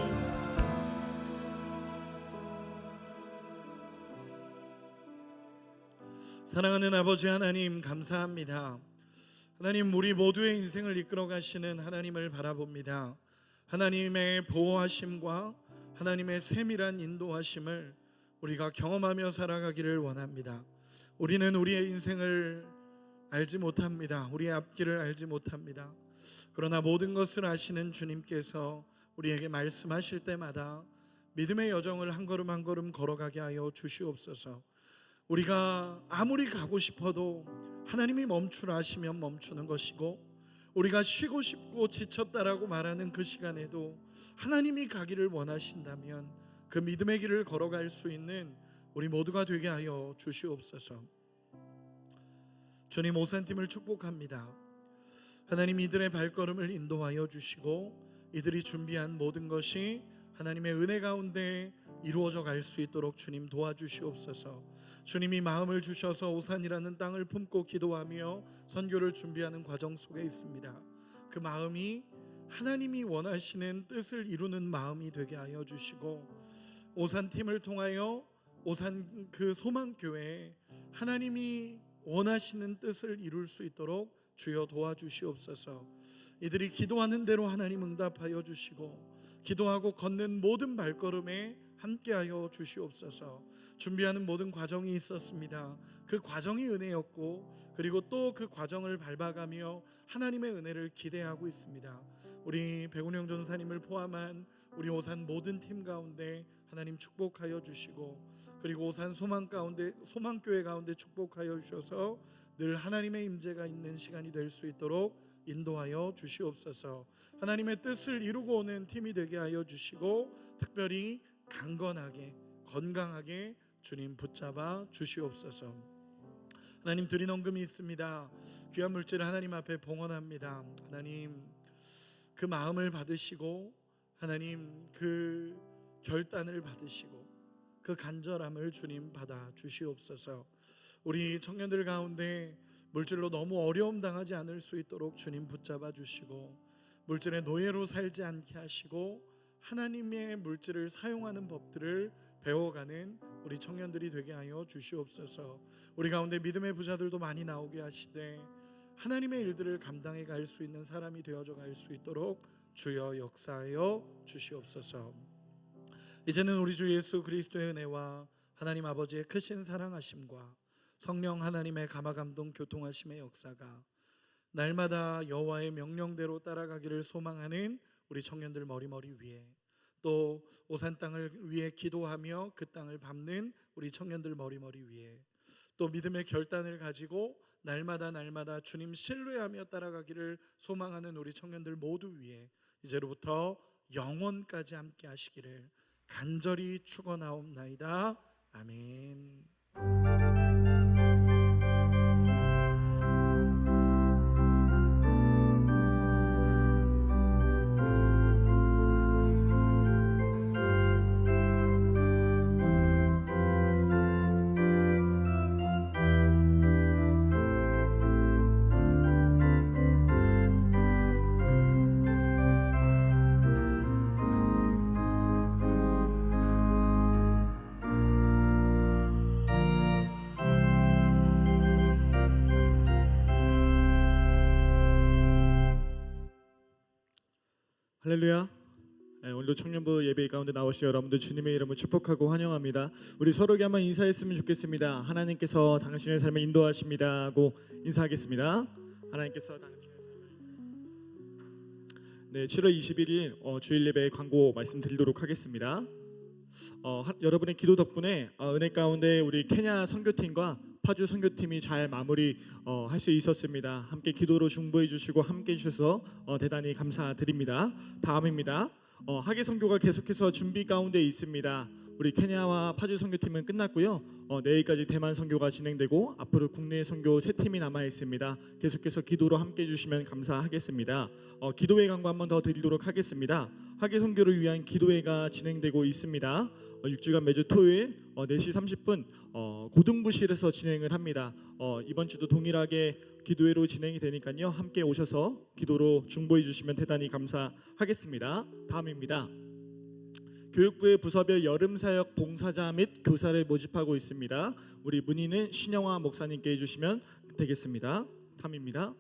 사랑하는 아버지 하나님, 감사합니다. 하나님, 우리 모두의 인생을 이끌어 가시는 하나님을 바라봅니다. 하나님의 보호하심과 하나님의 세밀한 인도하심을 우리가 경험하며 살아가기를 원합니다. 우리는 우리의 인생을 알지 못합니다. 우리의 앞길을 알지 못합니다. 그러나 모든 것을 아시는 주님께서 우리에게 말씀하실 때마다 믿음의 여정을 한 걸음 한 걸음 걸어가게 하여 주시옵소서. 우리가 아무리 가고 싶어도 하나님이 멈추라 하시면 멈추는 것이고, 우리가 쉬고 싶고 지쳤다라고 말하는 그 시간에도 하나님이 가기를 원하신다면 그 믿음의 길을 걸어갈 수 있는 우리 모두가 되게 하여 주시옵소서. 주님, 오산팀을 축복합니다. 하나님, 이들의 발걸음을 인도하여 주시고 이들이 준비한 모든 것이 하나님의 은혜 가운데 이루어져 갈 수 있도록 주님 도와주시옵소서. 주님이 마음을 주셔서 오산이라는 땅을 품고 기도하며 선교를 준비하는 과정 속에 있습니다. 그 마음이 하나님이 원하시는 뜻을 이루는 마음이 되게 하여 주시고, 오산팀을 통하여 오산 그 소망교회에 하나님이 원하시는 뜻을 이룰 수 있도록 주여 도와주시옵소서. 이들이 기도하는 대로 하나님 응답하여 주시고 기도하고 걷는 모든 발걸음에 함께하여 주시옵소서. 준비하는 모든 과정이 있었습니다. 그 과정이 은혜였고 그리고 또 그 과정을 밟아가며 하나님의 은혜를 기대하고 있습니다. 우리 백운영 전사님을 포함한 우리 오산 모든 팀 가운데 하나님 축복하여 주시고, 그리고 오산 소망교회 가운데 축복하여 주셔서 늘 하나님의 임재가 있는 시간이 될 수 있도록 인도하여 주시옵소서. 하나님의 뜻을 이루고 오는 팀이 되게 하여 주시고 특별히 강건하게 건강하게 주님 붙잡아 주시옵소서. 하나님, 드린 헌금이 있습니다. 귀한 물질을 하나님 앞에 봉헌합니다. 하나님, 그 마음을 받으시고 하나님 그 결단을 받으시고 그 간절함을 주님 받아 주시옵소서. 우리 청년들 가운데 물질로 너무 어려움 당하지 않을 수 있도록 주님 붙잡아 주시고 물질의 노예로 살지 않게 하시고 하나님의 물질을 사용하는 법들을 배워가는 우리 청년들이 되게 하여 주시옵소서. 우리 가운데 믿음의 부자들도 많이 나오게 하시되 하나님의 일들을 감당해 갈 수 있는 사람이 되어져 갈 수 있도록 주여 역사하여 주시옵소서. 이제는 우리 주 예수 그리스도의 은혜와 하나님 아버지의 크신 사랑하심과 성령 하나님의 감화감동 교통하심의 역사가 날마다 여호와의 명령대로 따라가기를 소망하는 우리 청년들 머리머리 위에, 또 오산 땅을 위해 기도하며 그 땅을 밟는 우리 청년들 머리머리 위에, 또 믿음의 결단을 가지고 날마다 주님 신뢰하며 따라가기를 소망하는 우리 청년들 모두 위에 이제로부터 영원까지 함께 하시기를 간절히 축원하옵나이다. 아멘. 할렐루야. 오늘도 청년부 예배 가운데 나오신 여러분들 주님의 이름을 축복하고 환영합니다. 우리 서로에게 한번 인사했으면 좋겠습니다. 하나님께서 당신의 삶을 인도하십니다 하고 인사하겠습니다. 하나님께서 당신의 삶을 7월 21일 주일 예배 광고 말씀드리도록 하겠습니다. 여러분의 기도 덕분에 은혜 가운데 우리 케냐 선교팀과 파주 선교팀이 잘 마무리 할 수 있었습니다. 함께 기도로 중보해 주시고 함께 해주셔서 대단히 감사드립니다. 다음입니다. 하계 선교가 계속해서 준비 가운데 있습니다. 우리 케냐와 파주 선교팀은 끝났고요. 내일까지 대만 선교가 진행되고 앞으로 국내 선교 3팀이 남아 있습니다. 계속해서 기도로 함께 해주시면 감사하겠습니다. 기도회 광고 한번 더 드리도록 하겠습니다. 하계 선교를 위한 기도회가 진행되고 있습니다. 6주간 매주 토요일 4시 30분 고등부실에서 진행을 합니다. 이번 주도 동일하게 기도회로 진행이 되니까요. 함께 오셔서 기도로 중보해 주시면 대단히 감사하겠습니다. 다음입니다. 교육부의 부서별 여름사역 봉사자 및 교사를 모집하고 있습니다. 우리 문의는 신영화 목사님께 해주시면 되겠습니다. 다음입니다.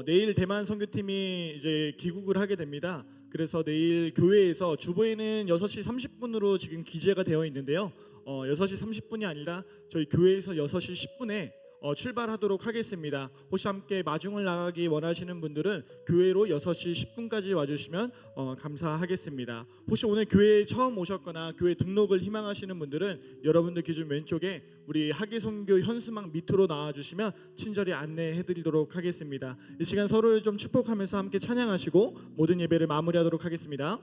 내일 대만 선교팀이 이제 귀국을 하게 됩니다. 그래서 내일 교회에서 주보에는 6시 30분으로 지금 기재가 되어 있는데요. 6시 30분이 아니라 저희 교회에서 6시 10분에 출발하도록 하겠습니다. 혹시 함께 마중을 나가기 원하시는 분들은 교회로 6시 10분까지 와주시면 감사하겠습니다. 혹시 오늘 교회에 처음 오셨거나 교회 등록을 희망하시는 분들은 여러분들 기준 왼쪽에 우리 하계선교 현수막 밑으로 나와주시면 친절히 안내해드리도록 하겠습니다. 이 시간 서로를 좀 축복하면서 함께 찬양하시고 모든 예배를 마무리하도록 하겠습니다.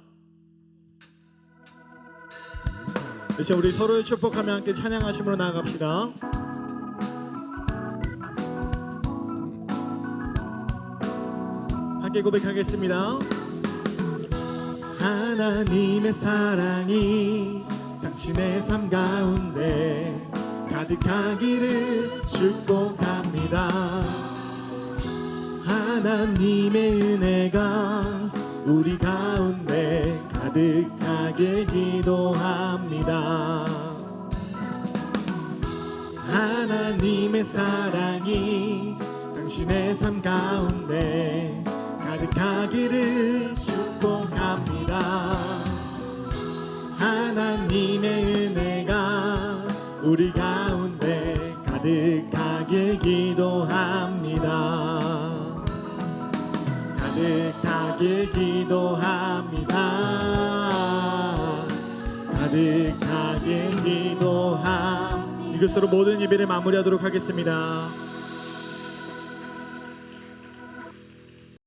이제 우리 서로를 축복하며 함께 찬양하심으로 나아갑시다. 함께 고백하겠습니다. 하나님의 사랑이 당신의 삶 가운데 가득하기를 축복합니다. 하나님의 은혜가 우리 가운데 가득하게 기도합니다. 하나님의 사랑이 당신의 삶 가운데 가득하기를 축복합니다. 하나님의 은혜가 우리 가운데 가득하게 기도합니다. 가득하게 기도합니다. 가득하게 기도합니다. 이것으로 모든 예배를 마무리하도록 하겠습니다.